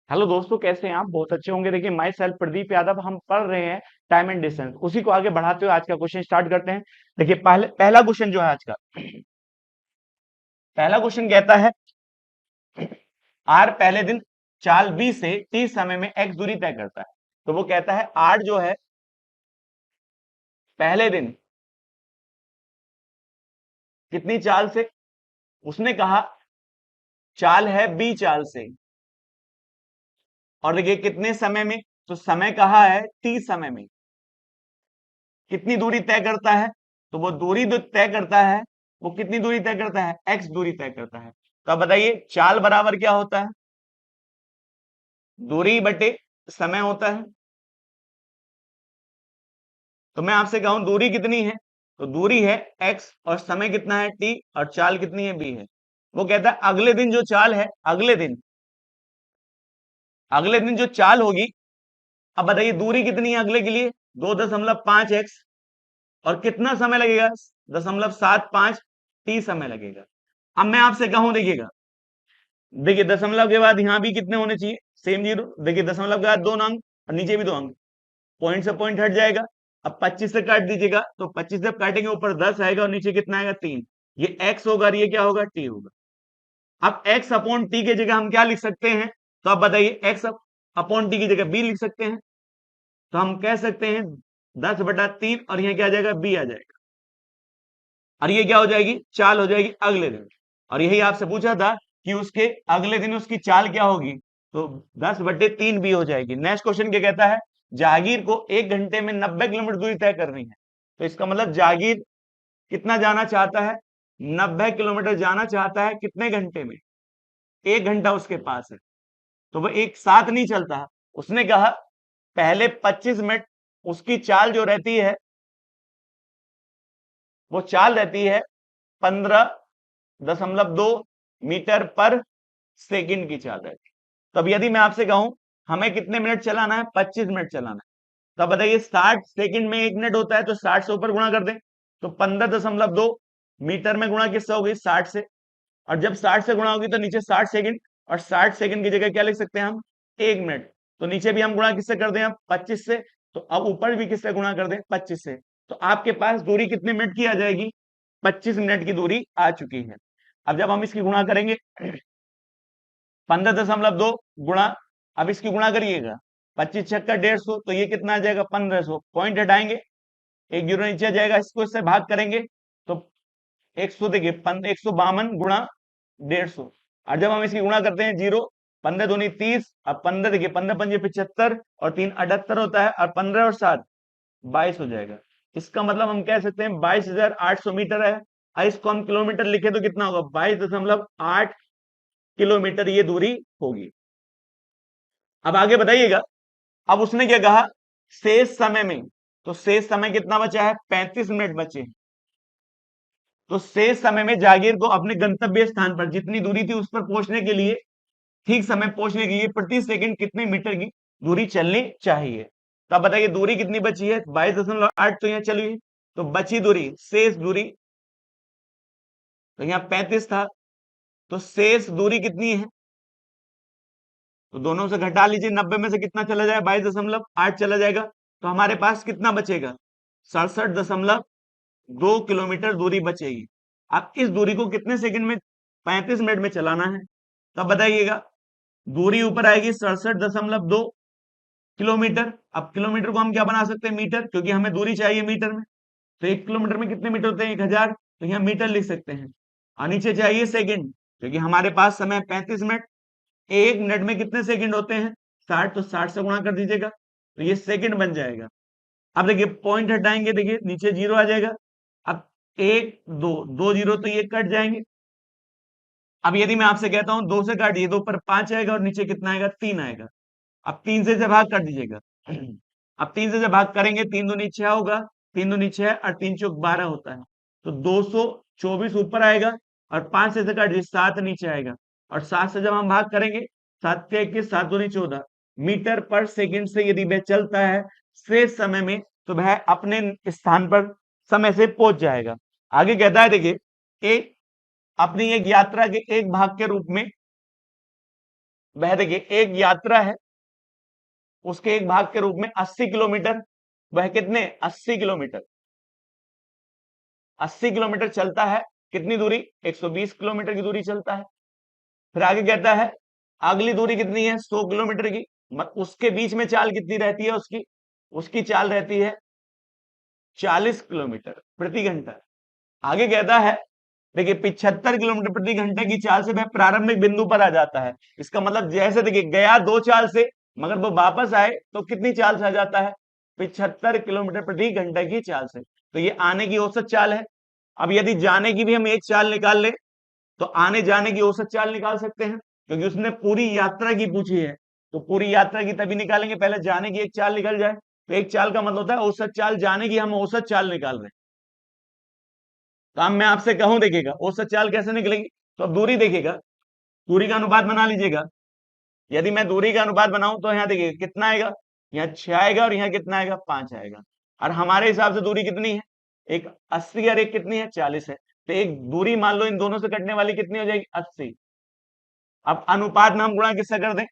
Hello दोस्तों, कैसे हैं आप? बहुत अच्छे होंगे। देखिए, माई सेल्फ प्रदीप यादव, हम पढ़ रहे हैं टाइम एंड डिस्टेंस। उसी को आगे बढ़ाते हुए आज का क्वेश्चन स्टार्ट करते हैं। देखिए, पहला क्वेश्चन जो है आज का, पहला क्वेश्चन कहता है आर पहले दिन चाल बी से टी समय में एक्स दूरी तय करता है। तो वो कहता है आर जो है पहले दिन कितनी चाल से, उसने कहा चाल है बी चाल से, और देखिए कितने समय में, तो समय कहा है टी समय में, कितनी दूरी तय करता है, तो वो दूरी जो तय करता है वो कितनी दूरी तय करता है, एक्स दूरी तय करता है। तो अब बताइए चाल बराबर क्या होता है, दूरी बटे समय होता है। तो मैं आपसे कहूं दूरी कितनी है, तो दूरी है एक्स और समय कितना है टी और चाल कितनी है बी है। वो कहता है अगले दिन जो चाल है, अगले दिन जो चाल होगी, अब बताइए दूरी कितनी है अगले के लिए, 2.5 एक्स, और कितना समय लगेगा, 0.75 टी समय लगेगा। अब मैं आपसे कहूं, देखिएगा, देखिए दशमलव के बाद यहां भी कितने होने चाहिए, सेम जीरो। देखिए दशमलव के बाद 2 अंक और नीचे भी 2 अंक, पॉइंट से पॉइंट हट जाएगा। अब 25 से काट दीजिएगा, तो 25 जब काटेंगे ऊपर 10 आएगा और नीचे कितना आएगा, 3। ये एक्स होगा और ये क्या होगा, टी होगा। अब एक्स अपॉन टी की जगह हम क्या लिख सकते हैं, तो आप बताइए एक्स अपॉन टी की जगह बी लिख सकते हैं। तो हम कह सकते हैं 10/3, और यहाँ क्या आ जाएगा, बी आ जाएगा, और ये क्या हो जाएगी, चाल हो जाएगी अगले दिन। और यही आपसे पूछा था कि उसके अगले दिन उसकी चाल क्या होगी, तो 10/3 भी हो जाएगी। नेक्स्ट क्वेश्चन क्या कहता है, जागीर को 1 घंटे में 90 किलोमीटर दूरी तय करनी है। तो इसका मतलब जागीर कितना जाना चाहता है, 90 किलोमीटर जाना चाहता है, कितने घंटे में, 1 घंटा उसके पास है। तो वह एक साथ नहीं चलता। उसने कहा पहले 25 मिनट उसकी चाल जो रहती है, वो चाल रहती है 15.2 मीटर पर सेकंड की चाल रहती है। तब यदि मैं आपसे कहूं हमें कितने मिनट चलाना है, 25 मिनट चलाना है, तब बताइए 60 सेकंड में 1 मिनट होता है, तो 60 से ऊपर गुणा कर दें। तो 15.2 मीटर में गुणा किससे होगी, 60 से। और जब 60 से गुणा होगी तो नीचे 60 सेकंड, और 60 सेकंड की जगह क्या लिख सकते हैं हम, 1 मिनट। तो नीचे भी हम गुणा किससे कर दें, अब 25 से। तो अब ऊपर भी किससे गुणा कर दें, 25 से। तो आपके पास दूरी कितने मिनट की आ जाएगी, 25 मिनट की दूरी आ चुकी है। अब जब हम इसकी गुणा करेंगे, 15.2 गुणा, अब इसकी गुणा करिएगा, 25×6 = 150, तो ये कितना आ जाएगा, 1500। पॉइंट हटाएंगे, एक जीरो नीचे आ जाएगा, इसको इससे भाग करेंगे तो 100, देखिए 152 और जब हम इसकी गुणा करते हैं जीरो, 15×2 = 30, अब 15, देखिए 15×5 = 75, और 3 = 78 होता है, और 15 और 7 22 हो जाएगा। इसका मतलब हम कह सकते हैं 22,800 मीटर है। और इसको हम किलोमीटर लिखे तो कितना होगा, 22.8 किलोमीटर ये दूरी होगी। अब आगे बताइएगा, अब उसने क्या कहा, शेष समय में, तो शेष समय कितना बचा है, 35 मिनट बचे। तो शेष समय में जागीर को अपने गंतव्य स्थान पर जितनी दूरी थी उस पर पहुंचने के लिए, ठीक समय पहुंचने के लिए प्रति सेकंड कितने मीटर की दूरी चलनी चाहिए। तो अब बताइए दूरी कितनी बची है, 22.8 तो यहाँ चली, तो बची दूरी, शेष दूरी, तो यहाँ 35 था, तो शेष दूरी कितनी है, तो दोनों से घटा लीजिए, 90 में से कितना चला जाए, 22.8 चला जाएगा। तो हमारे पास कितना बचेगा, 67.2 किलोमीटर दूरी बचेगी। अब इस दूरी को कितने सेकंड में, 35 मिनट में चलाना है। तब बताइएगा, दूरी ऊपर आएगी 67.2 किलोमीटर। अब किलोमीटर को हम क्या बना सकते हैं, मीटर, क्योंकि हमें दूरी चाहिए मीटर में। तो 1 किलोमीटर में कितने मीटर होते हैं, 1000, तो यहाँ मीटर लिख सकते हैं। और नीचे चाहिए सेकंड, क्योंकि हमारे पास समय 35 मिनट, 1 मिनट में कितने सेकंड होते हैं, 60, तो 60 से गुणा कर दीजिएगा, तो ये सेकंड बन जाएगा। अब देखिए पॉइंट हटाएंगे, देखिए नीचे जीरो आ जाएगा। अब एक दो, दो जीरो तो ये कट जाएंगे। अब यदि मैं आपसे कहता हूं 2 से काटिए, तो ऊपर 5 आएगा और नीचे कितना आएगा, 3 आएगा। अब 3 से जब भाग कर दीजिएगा, अब 3 से जब भाग करेंगे, 3 दूनी 6 होगा, 3 दूनी 6 और 3 चौक 12 होता है, तो 224 ऊपर आएगा, और 5 से काट दीजिए, 7 नीचे आएगा, और 7 से जब हम भाग करेंगे, 7 के 21, 7 दूनी 14 मीटर पर सेकंड से यदि वह चलता है शेष समय में, तो वह अपने स्थान पर समय से पहुंच जाएगा। आगे कहता है, देखिए एक अपनी एक यात्रा के एक भाग के रूप में वह देखिए एक यात्रा है, उसके एक भाग के रूप में 80 किलोमीटर, वह कितने 80 किलोमीटर, 80 किलोमीटर चलता है, कितनी दूरी 120 किलोमीटर की दूरी चलता है। फिर आगे कहता है अगली दूरी कितनी है 100 किलोमीटर की, उसके बीच में चाल कितनी रहती है उसकी, उसकी चाल रहती है 40 किलोमीटर प्रति घंटा। आगे कहता है देखिए 75 किलोमीटर प्रति घंटे की चाल से वह प्रारंभिक बिंदु पर आ जाता है। इसका मतलब जैसे देखिए गया 2 चाल से, मगर वो वापस आए तो कितनी चाल से आ जाता है 75 किलोमीटर प्रति घंटे की चाल से। तो ये आने की औसत चाल है। अब यदि जाने की भी हम एक चाल निकाल ले तो आने जाने की औसत चाल निकाल सकते हैं, क्योंकि उसने पूरी यात्रा की पूछी है। तो पूरी यात्रा की तभी निकालेंगे, पहले जाने की एक चाल निकल जाए। तो एक चाल का मतलब होता है औसत चाल, जाने की हम औसत चाल निकाल रहे हैं। तो अब मैं आपसे कहूं देखिएगा औसत चाल कैसे निकलेगी, तो अब दूरी देखिएगा, दूरी का अनुपात बना लीजिएगा। यदि मैं दूरी का अनुपात बनाऊं तो यहाँ देखिए कितना आएगा, यहाँ 6 आएगा और यहाँ कितना आएगा 5 आएगा। और हमारे हिसाब से दूरी कितनी है, एक 80 और एक कितनी है 40 है। तो एक दूरी मान लो इन दोनों से कटने वाली कितनी हो जाएगी 80। अब अनुपात में हम गुणा किससे कर दें,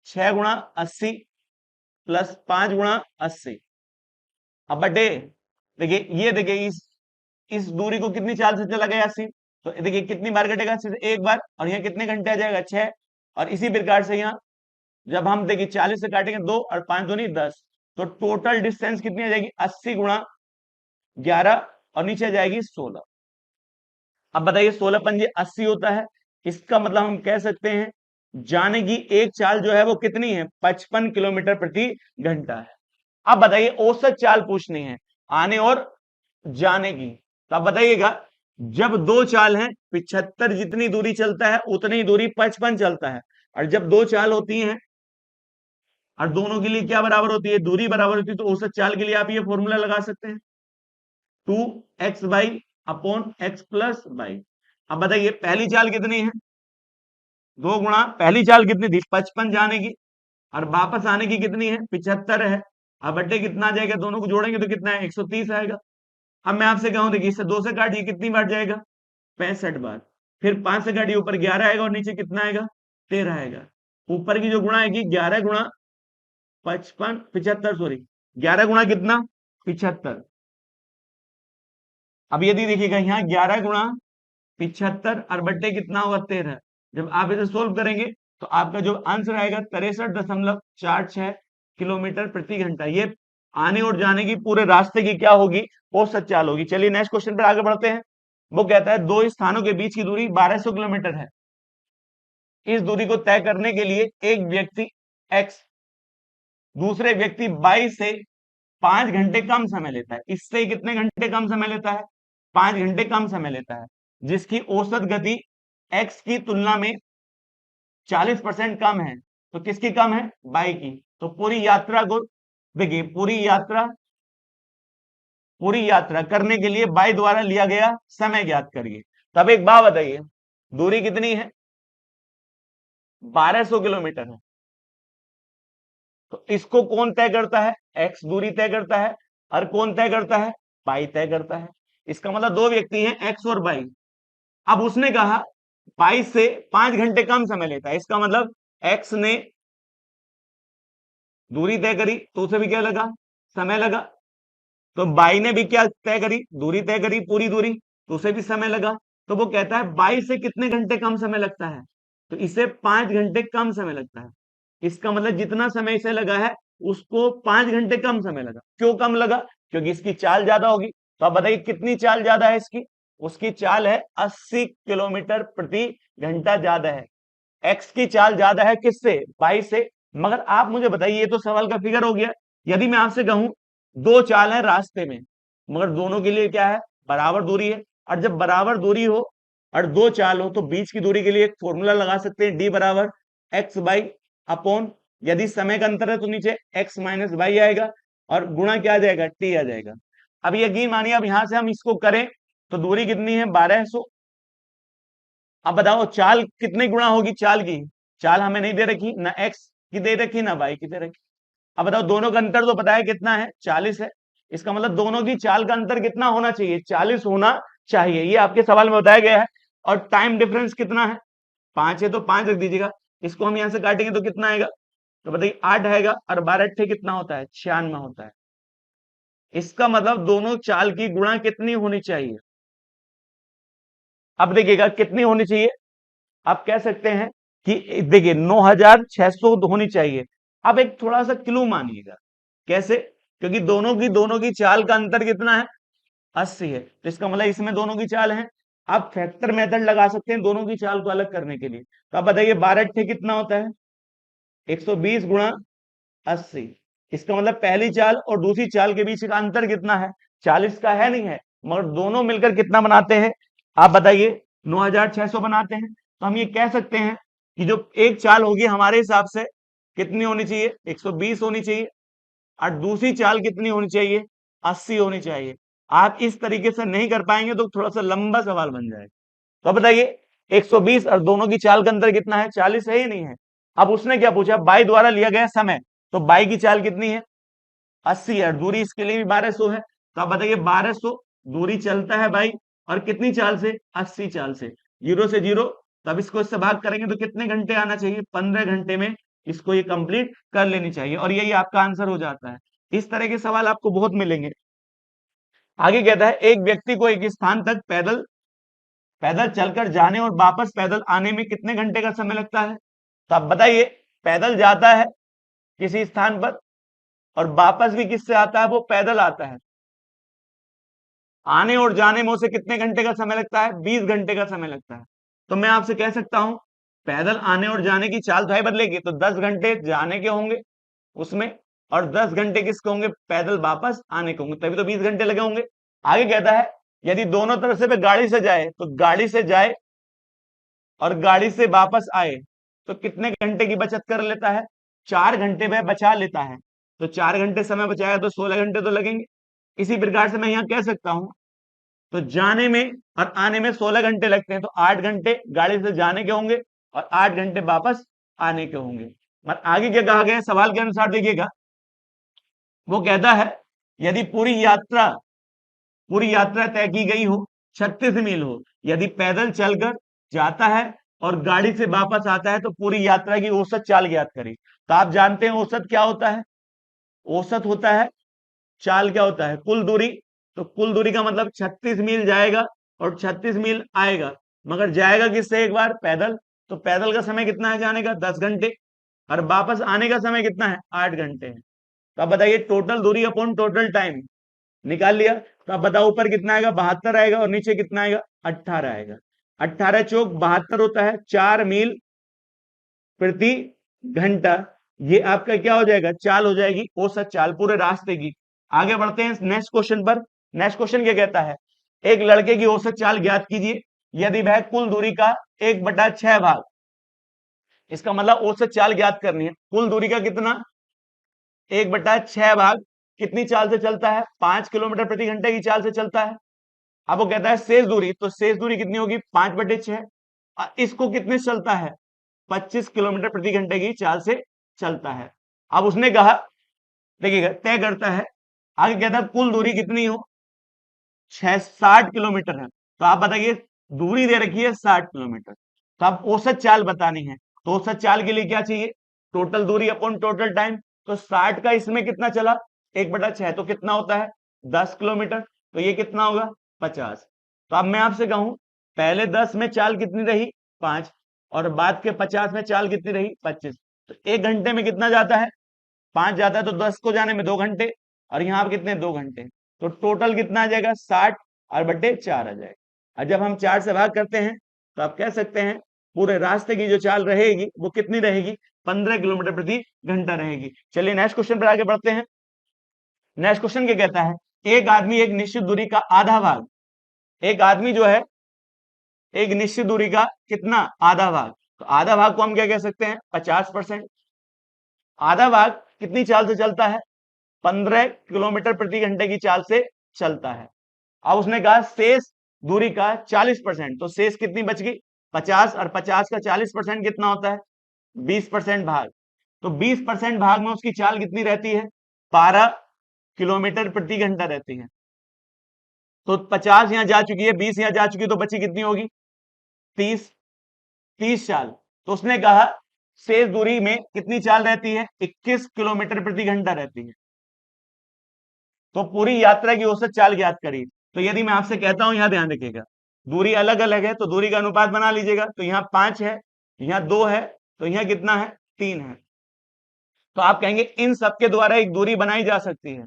6 गुणा 80 प्लस 5 गुणा 80। अब बटे देखिए ये देखिए इस दूरी को कितनी चाल से चला गया 80, तो देखिए कितनी बार कटेगा 80 से एक बार, और यहाँ कितने घंटे आ जाएगा 6। और इसी प्रकार से यहाँ जब हम देखिए 40 से काटेंगे 2 और 5 दूनी 10, तो टोटल डिस्टेंस कितनी आ जाएगी 80 गुणा 11 और नीचे आ जाएगी 16। अब बताइए 16 पंजे 80 होता है, इसका मतलब हम कह सकते हैं जाने की एक चाल जो है वो कितनी है 55 किलोमीटर प्रति घंटा है। अब बताइए औसत चाल पूछनी है आने और जाने की, तो अब बताइएगा जब दो चाल हैं 75 जितनी दूरी चलता है उतनी ही दूरी 55 चलता है। और जब दो चाल होती हैं और दोनों के लिए क्या बराबर होती है, दूरी बराबर होती है, तो औसत चाल के लिए आप ये फॉर्मूला लगा सकते हैं 2x upon x plus Y. अब बताइए पहली चाल कितनी है, 2 गुणा पहली चाल कितनी थी 55 जाने की, और वापस आने की कितनी है 75 है। अब बट्टे कितना आ जाएगा, दोनों को जोड़ेंगे तो कितना है 130 आएगा। अब मैं आपसे कहूं देखिए इससे 2 से काटिए कितनी बार जाएगा 65 बार। फिर 5 से काटिए ऊपर 11 आएगा और नीचे कितना आएगा 13 आएगा। ऊपर की जो गुणा आएगी 11 गुणा 55 75 सॉरी 11 गुणा कितना 75। अब यदि देखिएगा यहाँ 11 गुणा 75 और बट्टे कितना होगा 13। जब आप इसे सोल्व करेंगे तो आपका जो आंसर आएगा 63.46 किलोमीटर प्रति घंटा। ये आने और जाने की पूरे रास्ते की क्या होगी औसत चाल होगी। चलिए नेक्स्ट क्वेश्चन पर आगे बढ़ते हैं। वो कहता है दो स्थानों के बीच की दूरी 1200 किलोमीटर है। इस दूरी को तय करने के लिए एक व्यक्ति x दूसरे व्यक्ति y से 5 घंटे कम समय लेता है। इससे कितने घंटे कम समय लेता है 5 घंटे कम समय लेता है, जिसकी औसत गति x की तुलना में 40% कम है। तो किसकी कम है y की। तो पूरी यात्रा को देखिए पूरी यात्रा करने के लिए y द्वारा लिया गया समय ज्ञात करिए। तब एक बात बताइए दूरी कितनी है 1200 किलोमीटर है। तो इसको कौन तय करता है x दूरी तय करता है, और कौन तय करता है y तय करता है। इसका मतलब दो व्यक्ति हैं x और y। अब उसने कहा y से 5 घंटे कम समय लेता है, इसका मतलब x ने दूरी तय करी तो उसे भी क्या लगा समय लगा। तो बाई ने भी क्या तय करी दूरी तय करी पूरी दूरी, तो उसे भी समय लगा। तो वो कहता है बाई से कितने घंटे कम समय लगता है, तो इसे 5 घंटे कम समय लगता है। इसका मतलब जितना समय इसे लगा है उसको 5 घंटे कम समय लगा। क्यों कम लगा, क्योंकि इसकी चाल ज्यादा होगी। तो आप बताइए कितनी चाल ज्यादा है इसकी, उसकी चाल है 80 किलोमीटर प्रति घंटा ज्यादा है। एक्स की चाल ज्यादा है किससे बाई से। मगर आप मुझे बताइए ये तो सवाल का फिगर हो गया। यदि मैं आपसे कहूं दो चाल है रास्ते में, मगर दोनों के लिए क्या है बराबर दूरी है। और जब बराबर दूरी हो और दो चाल हो तो बीच की दूरी के लिए एक फॉर्मूला लगा सकते हैं डी बराबर एक्स बाई अपॉन, यदि समय का अंतर है तो नीचे एक्स माइनस बाई आएगा और गुणा क्या आ जाएगा टी आ जाएगा। अब यकीन मानिए अब यहां से हम इसको करें तो दूरी कितनी है 1200। अब बताओ चाल कितने गुणा होगी, चाल की चाल हमें नहीं दे रखी, ना एक्स की दे रखी ना वाई की दे रखी। अब बताओ दोनों का अंतर तो पता है कितना है 40 है। इसका मतलब दोनों की चाल का अंतर कितना होना चाहिए 40 होना चाहिए, ये आपके सवाल में बताया गया है। और टाइम डिफरेंस कितना है 5 है तो 5 रख दीजिएगा। इसको हम यहां से काटेंगे तो कितना आएगा, तो बताइए 8 आएगा, और 12 अट्ठे कितना होता है, 96 होता है। इसका मतलब दोनों चाल की गुणा कितनी होनी चाहिए, अब देखिएगा कितनी होनी चाहिए। आप कह सकते हैं कि देखिए 9600 होनी चाहिए। अब एक थोड़ा सा क्लू मानिएगा, कैसे, क्योंकि दोनों की चाल का अंतर कितना है, 80 है, तो इसका मतलब इसमें दोनों की चाल है। आप फैक्टर मेथड लगा सकते हैं दोनों की चाल को अलग करने के लिए। तो आप बताइए 12 अट्ठे कितना होता है, 120 गुणा 80। इसका मतलब पहली चाल और दूसरी चाल के बीच का अंतर कितना है, 40 का है, नहीं है, मगर दोनों मिलकर कितना बनाते हैं, आप बताइए 9600 बनाते हैं। तो हम ये कह सकते हैं कि जो एक चाल होगी हमारे हिसाब से कितनी होनी चाहिए, 120 होनी चाहिए, और दूसरी चाल कितनी होनी चाहिए, 80 होनी चाहिए। आप इस तरीके से नहीं कर पाएंगे तो थोड़ा सा लंबा सवाल बन जाएगा। तो बताइए 120 और दोनों की चाल का अंतर कितना है, 40 है ही नहीं है। अब उसने क्या पूछा, बाई द्वारा लिया गया समय, तो बाई की चाल कितनी है, 80 है, दूरी इसके लिए भी 1200 है। तो आप बताइए 1200 दूरी चलता है बाई, और कितनी चाल से, 80 चाल से, 0 से 0, तब इसको इससे भाग करेंगे तो कितने घंटे आना चाहिए, 15 घंटे में इसको ये कंप्लीट कर लेनी चाहिए, और यही आपका आंसर हो जाता है। इस तरह के सवाल आपको बहुत मिलेंगे। आगे कहता है एक व्यक्ति को एक स्थान तक पैदल पैदल चलकर जाने और वापस पैदल आने में कितने घंटे का समय लगता है। तो आप बताइए, पैदल जाता है किसी स्थान पर, और वापस भी किससे आता है, वो पैदल आता है, आने और जाने में उसे कितने घंटे का समय लगता है, 20 घंटे का समय लगता है। तो मैं आपसे कह सकता हूं, पैदल आने और जाने की चाल तो है बदलेगी, तो 10 घंटे जाने के होंगे उसमें, और 10 घंटे किसके होंगे, पैदल वापस आने के होंगे, तभी तो 20 घंटे लगे होंगे। आगे कहता है यदि दोनों तरफ से वे गाड़ी से जाए, तो गाड़ी से जाए और गाड़ी से वापस आए तो कितने घंटे की बचत कर लेता है, 4 घंटे वह बचा लेता है। तो 4 घंटे समय बचाया तो 16 घंटे तो लगेंगे। इसी प्रकार से मैं यहाँ कह सकता हूं, तो जाने में और आने में 16 घंटे लगते हैं, तो 8 घंटे गाड़ी से जाने के होंगे और 8 घंटे वापस आने के होंगे। और आगे क्या कहा गया है सवाल के अनुसार, देखिएगा वो कहता है यदि पूरी यात्रा तय की गई हो, 36 मील हो, यदि पैदल चलकर जाता है और गाड़ी से वापस आता है, तो पूरी यात्रा की औसत चाल ज्ञात करें। तो आप जानते हैं औसत क्या होता है, औसत होता है, चाल क्या होता है, कुल दूरी। तो कुल दूरी का मतलब 36 मील जाएगा और 36 मील आएगा, मगर जाएगा किससे, एक बार पैदल, तो पैदल का समय कितना है जाने का, 10 घंटे, और वापस आने का समय कितना है, 8 घंटे है। तो आप बताइए टोटल दूरी अपॉन टोटल टाइम निकाल लिया, तो आप बताओ ऊपर कितना आएगा, 72 आएगा, और नीचे कितना आएगा, 18 आएगा। 18 चौक 72 होता है, 4 मील प्रति घंटा। ये आपका क्या हो जाएगा, चाल हो जाएगी, औसत चाल पूरे रास्ते की। आगे बढ़ते हैं नेक्स्ट क्वेश्चन पर। नेक्स्ट क्वेश्चन क्या कहता है, एक लड़के की औसत चाल ज्ञात कीजिए यदि वह कुल दूरी का 1/6 भाग, इसका मतलब औसत चाल ज्ञात करनी है, कुल दूरी का कितना, 1/6 भाग कितनी चाल से चलता है, 5 किलोमीटर प्रति घंटे की चाल से चलता है। अब वो कहता है शेष दूरी, तो शेष दूरी कितनी होगी, 5/6। इसको कितने से चलता है, 25 किलोमीटर प्रति घंटे की चाल से चलता है। अब उसने कहा, देखिएगा तय करता है, आगे कहता है कुल दूरी कितनी हो, 60 किलोमीटर है। तो आप बताइए दूरी दे रखी है 60 किलोमीटर, तो आप औसत चाल बतानी है, तो औसत चाल के लिए क्या चाहिए, टोटल दूरी अपॉन टोटल टाइम। तो 60 का इसमें कितना चला, 1/6, तो कितना होता है 10 किलोमीटर, तो ये कितना होगा 50। तो अब मैं आपसे कहूं, पहले 10 में चाल कितनी रही, 5, और बाद के 50 में चाल कितनी रही, 25। तो 1 घंटे में कितना जाता है, 5 जाता है, तो 10 को जाने में 2 घंटे, और यहाँ पर कितने 2 घंटे, तो टोटल कितना आ जाएगा 60 और बट्टे 4 आ जाएगा। और जब हम 4 से भाग करते हैं तो आप कह सकते हैं पूरे रास्ते की जो चाल रहेगी वो कितनी रहेगी, 15 किलोमीटर प्रति घंटा रहेगी। चलिए नेक्स्ट क्वेश्चन पर आगे बढ़ते हैं। नेक्स्ट क्वेश्चन क्या कहता है, एक आदमी एक निश्चित दूरी का आधा भाग, एक आदमी जो है एक निश्चित दूरी का कितना, आधा भाग, तो आधा भाग को हम क्या कह सकते हैं, 50%। आधा भाग कितनी चाल से चलता है, 15 किलोमीटर प्रति घंटे की चाल से चलता है। अब उसने कहा शेष दूरी का 40%, तो शेष कितनी बच गई, 50, और 50 का 40% कितना होता है, 20% भाग। तो 20% भाग में उसकी चाल कितनी रहती है, 12 किलोमीटर प्रति घंटा रहती है। तो 50 यहां जा चुकी है, 20 यहां जा चुकी है, तो बची कितनी होगी, 30 चाल। तो उसने कहा शेष दूरी में कितनी चाल रहती है? 21 किलोमीटर प्रति घंटा रहती है। तो पूरी यात्रा की औसत चाल ज्ञात करिए। तो यदि मैं आपसे कहता हूं, यहां ध्यान रखिएगा, दूरी अलग अलग है तो दूरी का अनुपात बना लीजिएगा। तो यहाँ 5 है, यहाँ 2 है, तो यहाँ कितना है? 3 है। तो आप कहेंगे इन सबके द्वारा एक दूरी बनाई जा सकती है।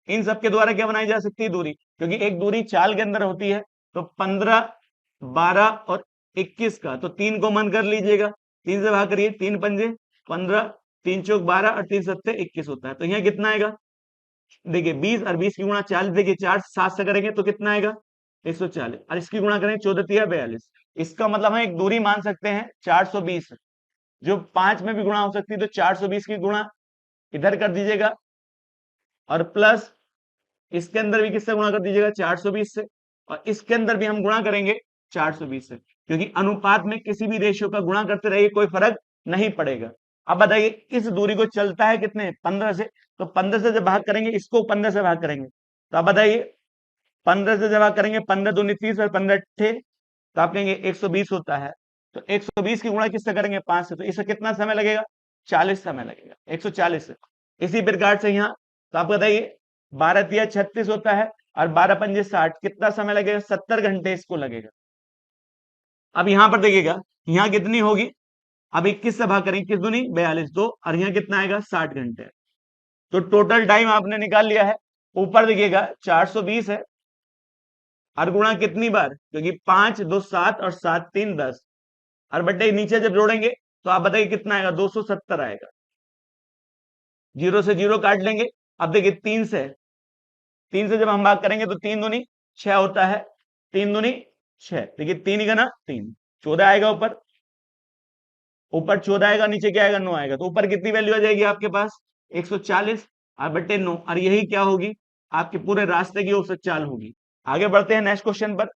इन सबके द्वारा क्या बनाई जा सकती है? दूरी। क्योंकि एक दूरी चाल के अंदर होती है। तो 15, 12 और 21 का, तो 3 को मन कर लीजिएगा, 3 से भाग करिए, 3 पंजे 15, 3 चौक 12 और 3 सत्ते 21 होता है। तो यहाँ कितना आएगा? देखिए 20 और 20 की गुणा 40, देखिए 4 7 से करेंगे तो कितना आएगा? 140। और इसकी गुणा करेंगे 14 तिया 42। इसका मतलब हम एक दूरी मान सकते हैं 420, जो 5 में भी गुणा हो सकती है। तो 420 की गुणा इधर कर दीजिएगा और प्लस इसके अंदर भी किससे गुणा कर दीजिएगा? 420 से। और इसके अंदर भी हम गुणा करेंगे 420 से, क्योंकि अनुपात में किसी भी रेशियो का गुणा करते रहिए, कोई फर्क नहीं पड़ेगा। अब बताइए इस दूरी को चलता है कितने? 15 से। तो 15 से जब भाग करेंगे, इसको 15 से भाग करेंगे, तो आप बताइए 15 से जब भाग करेंगे, 15 दूनी 30 और 15 अट्ठे, तो आप कहेंगे 120 होता है। तो 120 की गुणा किससे करेंगे? 5 से। तो इससे कितना समय लगेगा? 40 समय लगेगा, 140 से। इसी प्रकार से यहाँ, तो आप बताइए 12 तिया 36 होता है और 12 पंजे 60, कितना समय लगेगा? 70 घंटे इसको लगेगा। अब यहां पर देखिएगा, यहाँ कितनी होगी? अब 21 से भाग करेंगे, 21 दूनी 42, दो, और यहाँ कितना आएगा? 60 घंटे। तो टोटल टाइम आपने निकाल लिया है। ऊपर देखिएगा 420 है, और गुणा कितनी बार? क्योंकि 5 2 7 और 7 3 10, और बट्टे नीचे जब जोड़ेंगे तो आप बताइए कितना आएगा? 270 आएगा। जीरो से जीरो काट लेंगे। अब देखिए 3 से जब हम भाग करेंगे तो 3 दूनी 6 होता है, 3 दूनी 6, देखिए 3 ही का ना 3, 14 आएगा ऊपर। ऊपर 14 आएगा, नीचे क्या आएगा? 9 आएगा। तो ऊपर कितनी वैल्यू आ जाएगी आपके पास? 140 और बट्टे 9, और यही क्या होगी? आपके पूरे रास्ते की औसत चाल होगी। आगे बढ़ते हैं नेक्स्ट क्वेश्चन पर।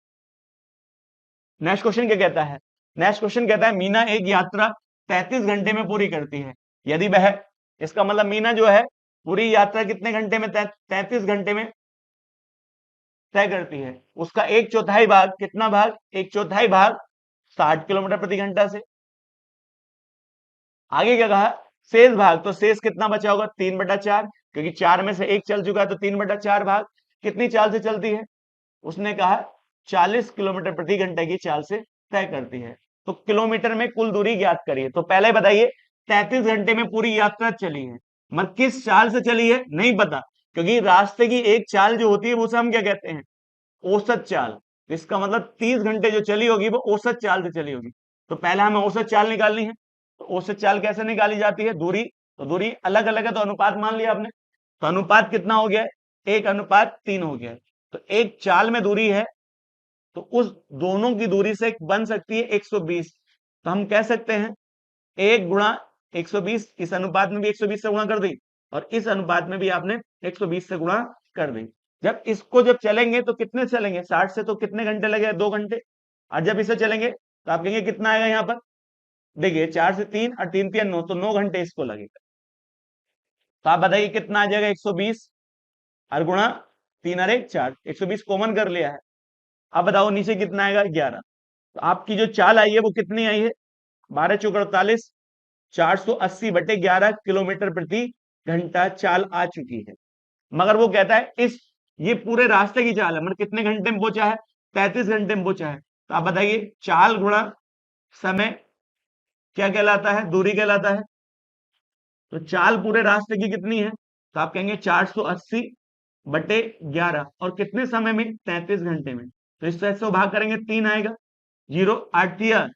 नेक्स्ट क्वेश्चन क्या कहता है? नेक्स्ट क्वेश्चन कहता है मीना एक यात्रा 33 घंटे में पूरी करती है। यदि वह, इसका मतलब मीना जो है पूरी यात्रा कितने घंटे में? 33 घंटे में तय करती है। उसका एक चौथाई भाग, कितना भाग? एक चौथाई भाग 60 किलोमीटर प्रति घंटा से। आगे क्या कहा? शेष भाग, तो शेष कितना बचा होगा? 3/4, क्योंकि 4 में से एक चल चुका है, तो 3/4 भाग कितनी चाल से चलती है? उसने कहा 40 किलोमीटर प्रति घंटे की चाल से तय करती है। तो किलोमीटर में कुल दूरी ज्ञात करिए। तो पहले बताइए 33 घंटे में पूरी यात्रा चली है, मगर किस चाल से चली है नहीं पता, क्योंकि रास्ते की एक चाल जो होती है उसे हम क्या कहते हैं? औसत चाल। इसका मतलब 30 घंटे जो चली होगी वो औसत चाल से चली होगी। तो पहले हमें औसत चाल निकालनी है। तो औसत चाल कैसे निकाली जाती है? दूरी। तो दूरी अलग अलग है, तो अनुपात मान लिया आपने। तो अनुपात कितना हो गया है? 1:3 हो गया है। तो एक चाल में दूरी है, तो उस दोनों की दूरी से बन सकती है 120। तो हम कह सकते हैं 1 गुणा 120, इस अनुपात में भी 120 से गुणा कर दी, और इस अनुपात में भी आपने 120 से गुणा कर दी। जब इसको जब चलेंगे तो कितने चलेंगे? 60 से तो कितने घंटे लगे? 2 घंटे। और जब इसे चलेंगे तो आप कहेंगे कितना आएगा? यहाँ पर देखिए 4 से 3 और 3 3 9, तो 9 घंटे इसको लगेगा। तो आप बताइए कितना आ जाएगा? 120 और गुणा 3 और 1 4, 120 कॉमन कर लिया है। अब बताओ नीचे कितना आएगा? 11। तो आपकी जो चाल आई है वो कितनी आई है? 12 चौक 48, 480/11 किलोमीटर प्रति घंटा चाल आ चुकी है। मगर वो कहता है इस, ये पूरे रास्ते की चाल है, मतलब कितने घंटे में पहुंचा है? 33 घंटे में पहुंचा है। तो आप बताइए चाल गुणा समय क्या कहलाता है? दूरी कहलाता है। तो चाल पूरे रास्ते की कितनी है? तो आप कहेंगे 480/11, और कितने समय में? 33 घंटे में। तो इससे 100 भाग करेंगे 3 आएगा, 0 8 या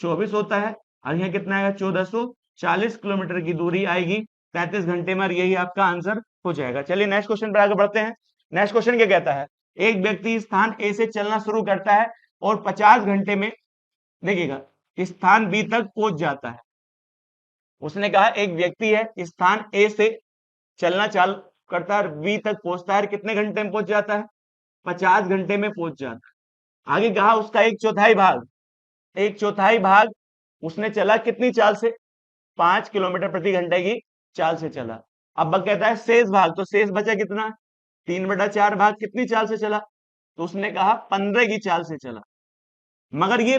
24 होता है, और यहाँ कितना आएगा? 1440 किलोमीटर की दूरी आएगी 33 घंटे में, और यही आपका आंसर हो जाएगा। चलिए नेक्स्ट क्वेश्चन पर आगे बढ़ते हैं। नेक्स्ट क्वेश्चन क्या कहता है? एक व्यक्ति स्थान ए से चलना शुरू करता है और 50 घंटे में, देखिएगा, स्थान बी तक पहुंच जाता है। उसने कहा एक व्यक्ति है, स्थान ए से चलना चालू करता है और बी तक पहुंचता है, कितने घंटे में पहुंच जाता है? 50 घंटे में पहुंच जाता है। आगे कहा उसका एक चौथाई भाग, एक चौथाई भाग उसने चला कितनी चाल से? 5 किलोमीटर प्रति घंटे की चाल से चला। अब कहता है शेष भाग, तो शेष बचा कितना? 3/4 भाग कितनी चाल से चला? तो उसने कहा 15 की चाल से चला। मगर ये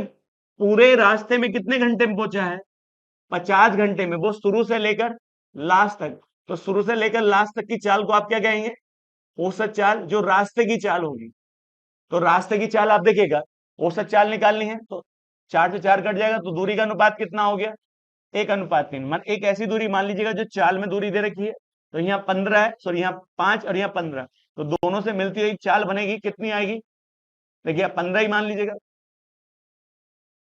पूरे रास्ते में कितने घंटे में पहुंचा है? 50 घंटे में वो शुरू से लेकर लास्ट तक, तो शुरू से लेकर लास्ट तक की चाल को आप क्या कहेंगे? औसत चाल। जो रास्ते की चाल होगी, तो रास्ते की चाल आप देखिएगा, औसत चाल निकालनी है तो 4 से 4 कट जाएगा, तो दूरी का अनुपात कितना हो गया? 1:3। मान एक ऐसी दूरी मान लीजिएगा जो चाल में दूरी दे रखी है, तो यहाँ 15 है, सॉरी यहाँ 5 और यहाँ 15, तो दोनों से मिलती हुई चाल बनेगी, कितनी आएगी? देखिए 15 ही मान लीजिएगा।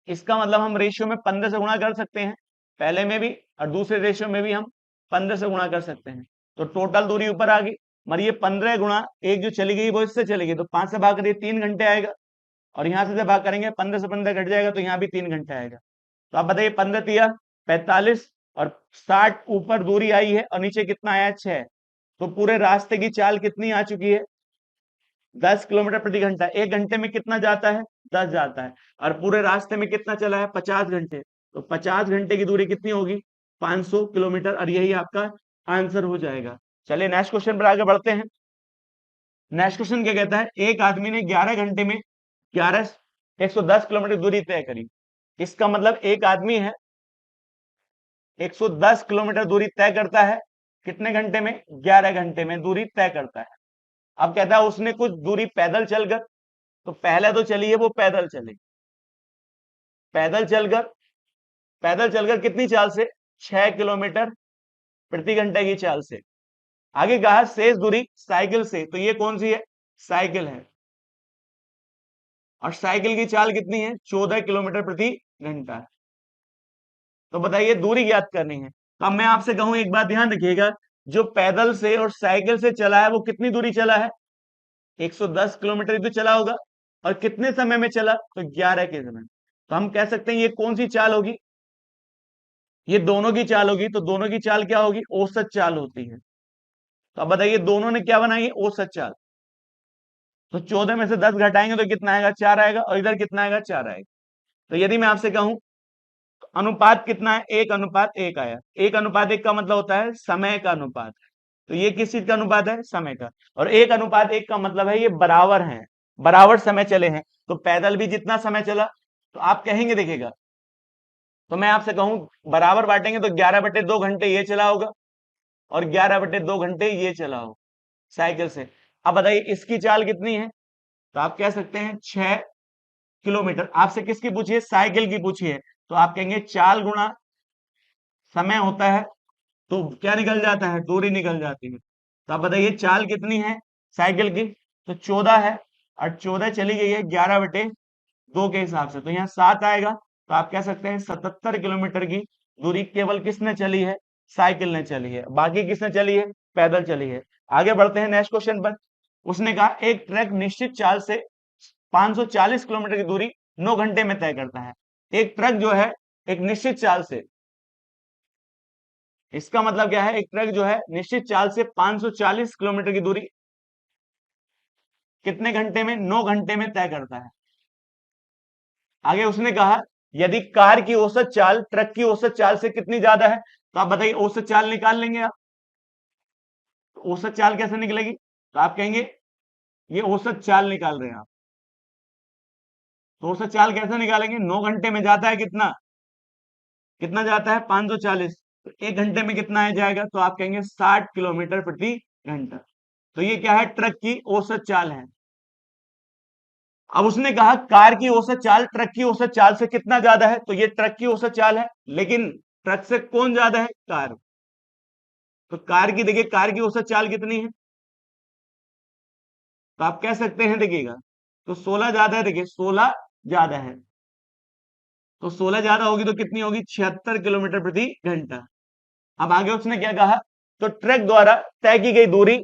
इसका मतलब हम रेशियो में 15 से गुणा कर सकते हैं, पहले में भी और दूसरे रेशियो में भी हम 15 से गुणा कर सकते हैं, तो टोटल दूरी ऊपर आ गई। मगर ये 15 गुणा एक जो चली गई वो इससे चली गई, तो 5 से भाग करिए 3 घंटे आएगा, और यहाँ से भाग करेंगे 15 से 15 घट जाएगा, तो यहाँ भी 3 घंटे आएगा। तो आप बताइए 15 तिया 45 और 60 ऊपर दूरी आई है और नीचे कितना आया? 6। तो पूरे रास्ते की चाल कितनी आ चुकी है? 10 किलोमीटर प्रति घंटा। एक घंटे में कितना जाता है? 10 जाता है। और पूरे रास्ते में कितना चला है? 50 घंटे। तो 50 घंटे की दूरी कितनी होगी? 500 किलोमीटर, और यही आपका आंसर हो जाएगा। चलिए नेक्स्ट क्वेश्चन पर आगे बढ़ते हैं। नेक्स्ट क्वेश्चन क्या कहता है? एक आदमी ने 11 घंटे में 110 किलोमीटर दूरी तय करी। इसका मतलब एक आदमी है 110 किलोमीटर दूरी तय करता है, कितने घंटे में? 11 घंटे में दूरी तय करता है। अब कहता है उसने कुछ दूरी पैदल चलकर, तो पहले तो चली है वो पैदल चले, पैदल चलकर, पैदल चलकर कितनी चाल से? 6 किलोमीटर प्रति घंटे की चाल से। आगे कहा शेष दूरी साइकिल से, तो ये कौन सी है? साइकिल है, और साइकिल की चाल कितनी है? 14 किलोमीटर प्रति घंटा। तो बताइए दूरी ज्ञात करनी है। तो अब मैं आपसे कहूं, एक बात ध्यान रखिएगा, जो पैदल से और साइकिल से चला है वो कितनी दूरी चला है? 110 किलोमीटर ही तो चला होगा, और कितने समय में चला? तो 11 के समय। तो हम कह सकते हैं ये कौन सी चाल होगी? ये दोनों की चाल होगी। तो दोनों की चाल क्या होगी? औसत चाल होती है। तो अब बताइए दोनों ने क्या बनाई? औसत चाल। तो 14 में से 10 घटाएंगे तो कितना आएगा? 4 आएगा, और इधर कितना आएगा? 4 आएगा। तो यदि मैं आपसे कहूं अनुपात कितना है? 1:1 आया। 1:1 का मतलब होता है समय का अनुपात। तो ये किस चीज का अनुपात है? समय का। और 1:1 का मतलब है ये बराबर है, बराबर समय चले हैं। तो पैदल भी जितना समय चला, तो आप कहेंगे, देखिएगा, तो मैं आपसे कहूं बराबर बांटेंगे तो 11/2 घंटे ये चला होगा, और 11/2 घंटे ये चला हो साइकिल से। अब बताइए इसकी चाल कितनी है? तो आप कह सकते हैं 6 किलोमीटर। आपसे किसकी पूछी है? साइकिल की पूछी है। तो आप कहेंगे चाल गुणा समय होता है, तो क्या निकल जाता है? दूरी निकल जाती है। तो आप बताइए चाल कितनी है साइकिल की? तो 14 है, और 14 चली गई है 11/2 के हिसाब से, तो यहाँ 7 आएगा। तो आप कह सकते हैं 77 किलोमीटर की दूरी केवल किसने चली है? साइकिल ने चली है। बाकी किसने चली है? पैदल चली है। आगे बढ़ते हैं नेक्स्ट क्वेश्चन पर। उसने कहा एक ट्रक निश्चित चाल से 540 किलोमीटर की दूरी 9 घंटे में तय करता है। एक ट्रक जो है एक निश्चित चाल से, इसका मतलब क्या है? एक ट्रक जो है निश्चित चाल से 540 किलोमीटर की दूरी कितने घंटे में? 9 घंटे में तय करता है। आगे उसने कहा यदि कार की औसत चाल ट्रक की औसत चाल से कितनी ज्यादा है? तो आप बताइए औसत चाल निकाल लेंगे आप। तो औसत चाल कैसे निकलेगी? तो आप कहेंगे ये औसत चाल निकाल रहे हैं आप। तो औसत चाल कैसे निकालेंगे? 9 घंटे में जाता है कितना? कितना जाता है? 540। तो 1 घंटे में कितना आ जाएगा? तो आप कहेंगे 60 किलोमीटर प्रति घंटा। तो ये क्या है? ट्रक की औसत चाल है। अब उसने कहा कार की औसत चाल ट्रक की औसत चाल से कितना ज्यादा है? तो ये ट्रक की औसत चाल है, लेकिन ट्रक से कौन ज्यादा है? कार। तो कार की, देखिए कार की औसत चाल कितनी है? तो आप कह सकते हैं, देखिएगा, तो 16 ज्यादा है। देखिए 16 ज्यादा है, तो 16 ज्यादा होगी तो कितनी होगी? 76 किलोमीटर प्रति घंटा। अब आगे उसने क्या कहा? तो ट्रक द्वारा तय की गई दूरी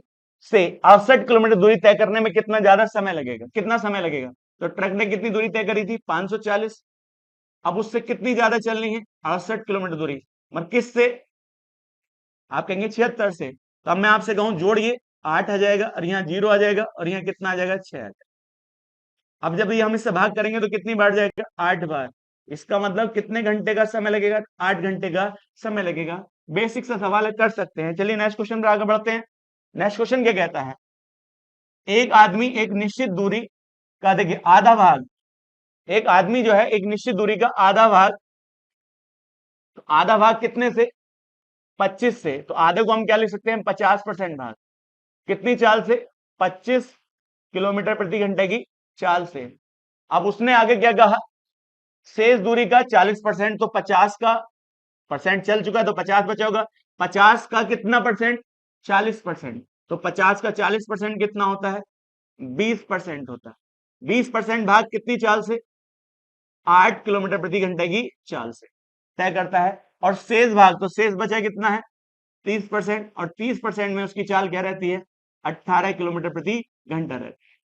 से 68 किलोमीटर दूरी तय करने में कितना ज्यादा समय लगेगा? कितना समय लगेगा? तो ट्रक ने कितनी दूरी तय करी थी? 540। अब उससे कितनी ज्यादा चलनी है? 68 किलोमीटर दूरी। मतलब किससे? आप कहेंगे 76 से। तो अब मैं आपसे कहूं जोड़िए, 8 आ जाएगा, और यहाँ 0 आ जाएगा, और यहाँ कितना आ जाएगा? 6 आ जाएगा। अब जब ये हम इससे भाग करेंगे तो कितनी बार जाएगा? 8 बार। इसका मतलब कितने घंटे का समय लगेगा? 8 घंटे का समय लगेगा। बेसिक सा सवाल है, कर सकते हैं। चलिए नेक्स्ट क्वेश्चन पर आगे बढ़ते हैं। नेक्स्ट क्वेश्चन क्या कहता है? एक आदमी एक निश्चित दूरी का, देखिए आधा भाग, एक आदमी जो है एक निश्चित दूरी का आधा भाग तो आधा भाग कितने से? 25 से। तो आधे को हम क्या लिख सकते हैं? 50% भाग कितनी चाल से? 25 किलोमीटर प्रति घंटे की चाल से। अब उसने आगे क्या कहा? शेष दूरी का 40%, तो 50 का परसेंट चल चुका है तो 50 बचा होगा। 50 का कितना परसेंट? 40%। तो 50 का 40% कितना होता है? 20% होता है। 20% भाग कितनी चाल से? 8 किलोमीटर प्रति घंटे की चाल से तय करता है। और शेष भाग, तो शेष बचा कितना है? 30%। और 30% में उसकी चाल क्या रहती है? 18 किलोमीटर प्रति घंटा रहती है।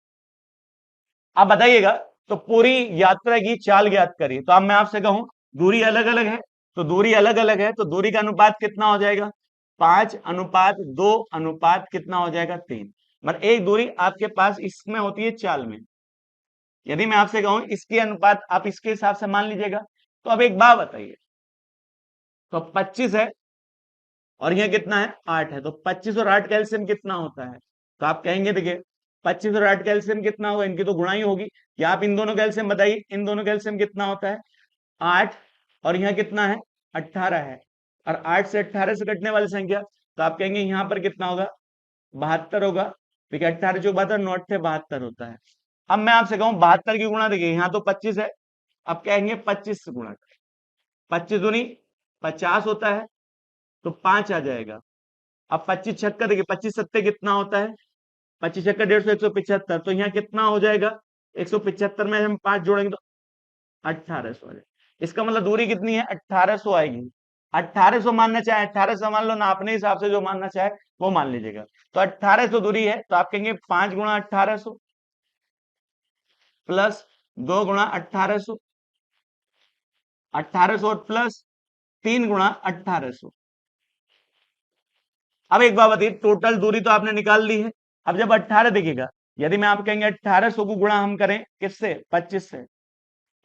अब बताइएगा, तो पूरी यात्रा की चाल ज्ञात करिए। तो अब मैं आपसे कहूं दूरी अलग अलग है, तो दूरी अलग अलग है तो दूरी का अनुपात कितना हो जाएगा? 5:2 अनुपात कितना हो जाएगा? 3। मतलब एक दूरी आपके पास इसमें होती है चाल में। यदि मैं आपसे कहूं इसके अनुपात आप इसके हिसाब से मान लीजिएगा। तो अब एक बात बताइए, तो 25 है और यह कितना है? 8 है। तो 25 और 8 का एलसीएम कितना होता है? तो आप कहेंगे देखिए 25 और 8 का एलसीएम कितना होगा? इनकी तो गुणाई होगी। या आप इन दोनों का एलसीएम बताइए, इन दोनों का एलसीएम कितना होता है? 8। और यहाँ कितना है? 18 है। और 8 से 18 से कटने वाली संख्या, तो आप कहेंगे यहाँ पर कितना होगा? 72 होगा। ठीक है, 18 जो 72, 9 8 72 होता है। अब मैं आपसे कहूं 72 की गुणा, देखिए यहाँ तो 25 है, अब कहेंगे 25 से गुणा करें। 25 दूनी 50 होता है, तो 5 आ जाएगा। अब 25 छक्का, देखिए 25 सत्ते कितना होता है? 25 छक्का 150, 175। तो यहाँ कितना हो जाएगा? 175 में हम 5 जोड़ेंगे तो 1800 आ जाएगा। इसका मतलब दूरी कितनी है? 1800 आएगी। 1800 मानना चाहे 1800 मान लो ना, अपने हिसाब से जो मानना चाहे वो मान लीजिएगा। तो 1800 दूरी है, तो आप कहेंगे 5 गुणा 1800 प्लस 2 गुणा 1800, 1800 और प्लस 3 गुणा 1800। अब एक बात बताइए, टोटल दूरी तो आपने निकाल ली है। अब जब 18 देखिएगा, यदि मैं आप कहेंगे 1800 को गुणा हम करें किससे? 25 से।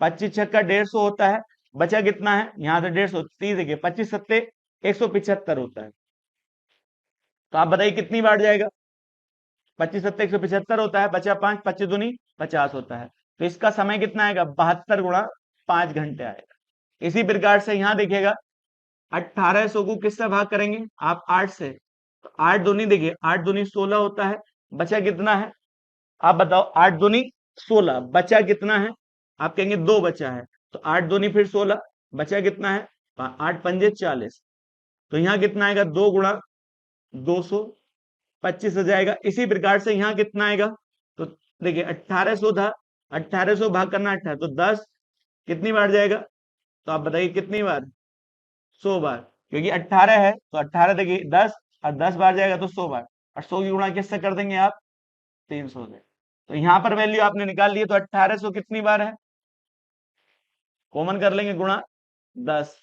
25 छक्का 150 होता है, बचा कितना है? यहाँ से 150, 30 देखिए 25 सत्ते 175 होता है। तो आप बताइए कितनी बार जाएगा? 25 सत्ते 175 होता है, बचा 5, 25 दूनी 50 होता है। तो इसका समय कितना आएगा? 72 गुणा 5 घंटे आएगा। इसी प्रकार से यहाँ देखिएगा 1800 को किससे भाग करेंगे आप? 8 से। तो 8 दूनी, देखिए 8 दूनी 16 होता है, बचा कितना है? आप बताओ, 8 दूनी 16, बचा कितना है? आप कहेंगे 2 बचा है। तो 8 दूनी फिर 16, बचा कितना है? 8 पंजे 40। तो यहाँ कितना आएगा? 2 गुणा 200, 25 हो जाएगा। इसी प्रकार से यहाँ कितना आएगा? तो देखिए 1800 था, 1800 भाग करना 18, तो 10 कितनी बार जाएगा? तो आप बताइए कितनी बार? 100 बार। क्योंकि 18 है तो 18 देखिए 10, और 10 बार जाएगा तो 100 बार। और 100 की गुणा किससे कर देंगे आप? 300 से। तो यहां पर वैल्यू आपने निकाल ली, तो 1800 कितनी बार है? कॉमन कर लेंगे, गुणा 10,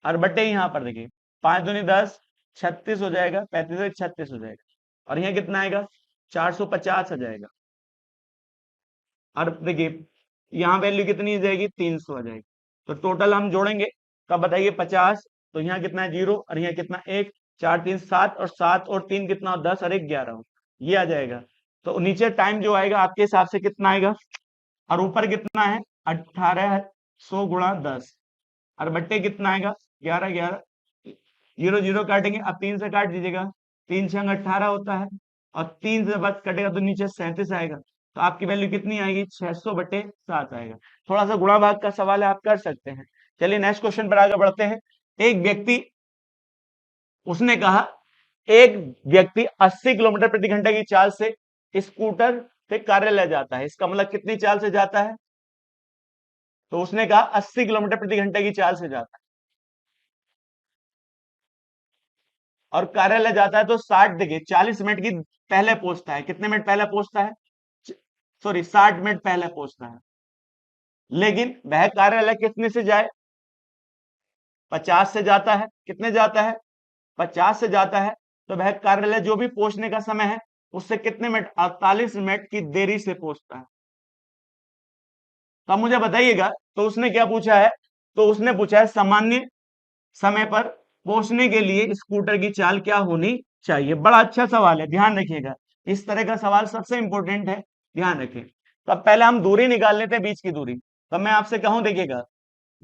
और बटे यहाँ पर देखिए 5 दूनी 10, 36 हो जाएगा, 35 से 36 हो जाएगा। और यहाँ कितना आएगा? 450 आ जाएगा। और देखिए यहाँ वैल्यू कितनी आ जाएगी? 300 आ जाएगी। तो टोटल हम जोड़ेंगे, कब बताइए? 50। तो यहाँ कितना है? 0, और यहाँ कितना? 1, 4 3 7, और 7 और 3 कितना? 10 और 1 11, ये आ जाएगा। तो नीचे टाइम जो आएगा आपके हिसाब से कितना आएगा? और ऊपर कितना है? 1800 गुणा 10, और बट्टे कितना आएगा? 11 11। 0 0 काटेंगे, अब 3 से काट दीजिएगा, 3 छंग 18 होता है, और 3 से बच कटेगा तो नीचे 37 आएगा। तो आपकी वैल्यू कितनी आएगी? 600 बटे 7 आएगा। थोड़ा सा गुणा भाग का सवाल है, आप कर सकते हैं। चलिए नेक्स्ट क्वेश्चन पर आगे बढ़ते हैं। एक व्यक्ति, उसने कहा एक व्यक्ति 80 किलोमीटर प्रति घंटे की चाल से स्कूटर से कार्यालय जाता है। इसका मतलब कितनी चाल से जाता है? तो उसने कहा 80 किलोमीटर प्रति घंटे की चाल से जाता है, और कार्यालय जाता है तो 60, देखिए 40 मिनट की पहले पहुंचता है। कितने मिनट पहले पहुंचता है? सॉरी, 60 मिनट पहले पहुंचता है। लेकिन वह कार्यालय कितने से जाए? 50 से जाता है। कितने जाता है? 50 से जाता है। तो वह कार्यालय जो भी पहुंचने का समय है उससे कितने मिनट? 48 मिनट की देरी से पहुंचता है। तो अब मुझे बताइएगा, तो उसने क्या पूछा है? तो उसने पूछा है सामान्य समय पर पहुंचने के लिए स्कूटर की चाल क्या होनी चाहिए। बड़ा अच्छा सवाल है, ध्यान रखिएगा। इस तरह का सवाल सबसे इंपॉर्टेंट है, ध्यान रखें। तो अब पहले हम दूरी निकाल लेते हैं, बीच की दूरी। तो मैं आपसे कहूं, देखिएगा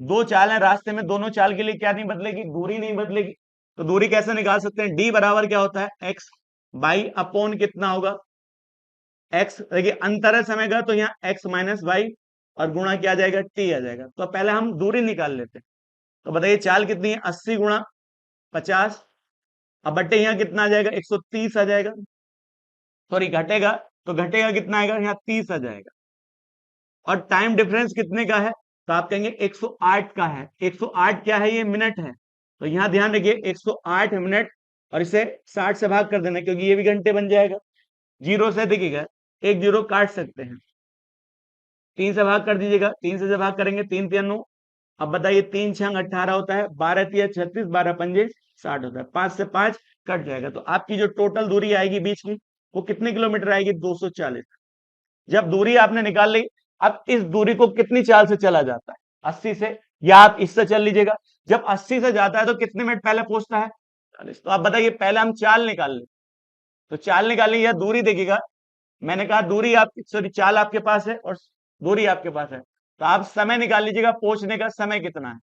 दो चाल है रास्ते में, दोनों चाल के लिए क्या नहीं बदलेगी, दूरी नहीं बदलेगी। तो दूरी कैसे निकाल सकते हैं, डी बराबर क्या होता है, एक्स बाई अपॉन कितना होगा, एक्स। देखिए अंतर है समय का, तो यहाँ एक्स माइनस वाई और गुणा क्या आ जाएगा, टी आ जाएगा। तो पहले हम दूरी निकाल लेते हैं। तो बताइए चाल कितनी है, 80 गुणा 50। अब बट्टे यहाँ कितना आ जाएगा, 130 आ जाएगा। सॉरी घटेगा, तो घटेगा कितना आएगा, यहाँ 30 आ जाएगा। और टाइम डिफरेंस कितने का है, तो आप कहेंगे 108 का है। 108 क्या है, ये मिनट है। तो यहां ध्यान रखिए 108 मिनट, और इसे 60 से भाग कर देना, क्योंकि ये भी घंटे बन जाएगा। जीरो से दिखेगा, एक जीरो काट सकते हैं। 3 से भाग कर दीजिएगा, 3 से भाग करेंगे, 3 3 9। अब बताइए 3 छंग 18 होता है, 12 तिया 36, 12 पंजे 60 होता है। 5 से 5 कट जाएगा, तो आपकी जो टोटल दूरी आएगी बीच की, वो कितने किलोमीटर आएगी, 240। जब दूरी आपने निकाल ली, अब इस दूरी को कितनी चाल से चला जाता है, 80 से, या आप इससे चल लीजिएगा। जब 80 से जाता है तो कितने मिनट पहले पहुंचता है, 40। तो आप बताइए पहले हम चाल निकाल लें। तो चाल निकालने या दूरी देखिएगा, मैंने कहा दूरी आप, सॉरी चाल आपके पास है और दूरी आपके पास है, तो आप समय निकाल लीजिएगा, पहुंचने का समय कितना है।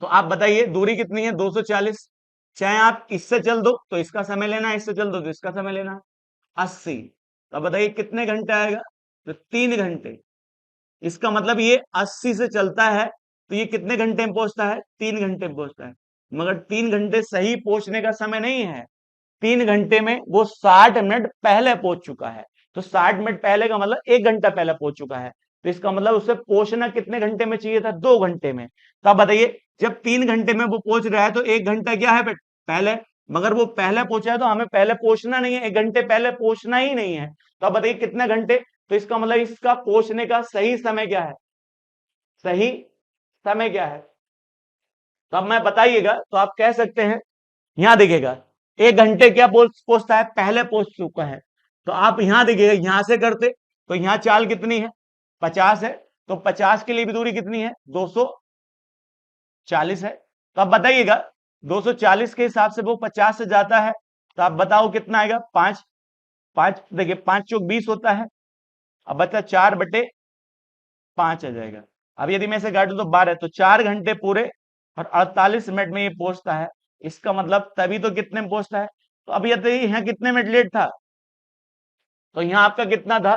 तो आप बताइए दूरी कितनी है, 240। चाहे आप इससे चल दो तो इसका समय लेना है, इससे चल दो तो इसका समय लेना है, 80। तो बताइए कितने घंटे आएगा, तो 3 घंटे। इसका मतलब ये 80 से चलता है, तो ये कितने घंटे में पहुंचता है, 3 घंटे में पहुंचता है। मगर 3 घंटे सही पहुंचने का समय नहीं है, 3 घंटे में वो 60 मिनट पहले पहुंच चुका है। तो 60 मिनट पहले का मतलब 1 घंटा पहले पहुंच चुका है। तो इसका मतलब उसे पहुंचना कितने घंटे में चाहिए था, 2 घंटे में। तो आप बताइए जब 3 घंटे में वो पहुंच रहा है, तो 1 घंटा क्या है पहले। मगर वो पहले पहुंचा है, तो हमें पहले पहुंचना नहीं है, 1 घंटे पहले पहुंचना ही नहीं है। तो आप बताइए कितने घंटे। तो इसका मतलब इसका पहुंचने का सही समय क्या है, सही समय क्या है। तो अब मैं बताइएगा, तो आप कह सकते हैं, यहां देखिएगा 1 घंटे क्या पहुंचता है, पहले पहुंच चुका है। तो आप यहां देखिएगा, यहां से करते तो यहां चाल कितनी है, 50 है। तो 50 के लिए भी दूरी कितनी है, 240 है। तो आप बताइएगा 240 के हिसाब से वो 50 से जाता है, तो आप बताओ कितना आएगा, 5। 5 देखिए 5 चौक 20 होता है। अब बचा 4/5 आ जाएगा। अब यदि मैं इसे काटू तो 12, तो 4 घंटे पूरे और 48 मिनट में ये पहुंचता है। इसका मतलब तभी तो कितने में पहुंचता है। तो अब यदि यहाँ कितने मिनट लेट था, तो यहाँ आपका कितना था,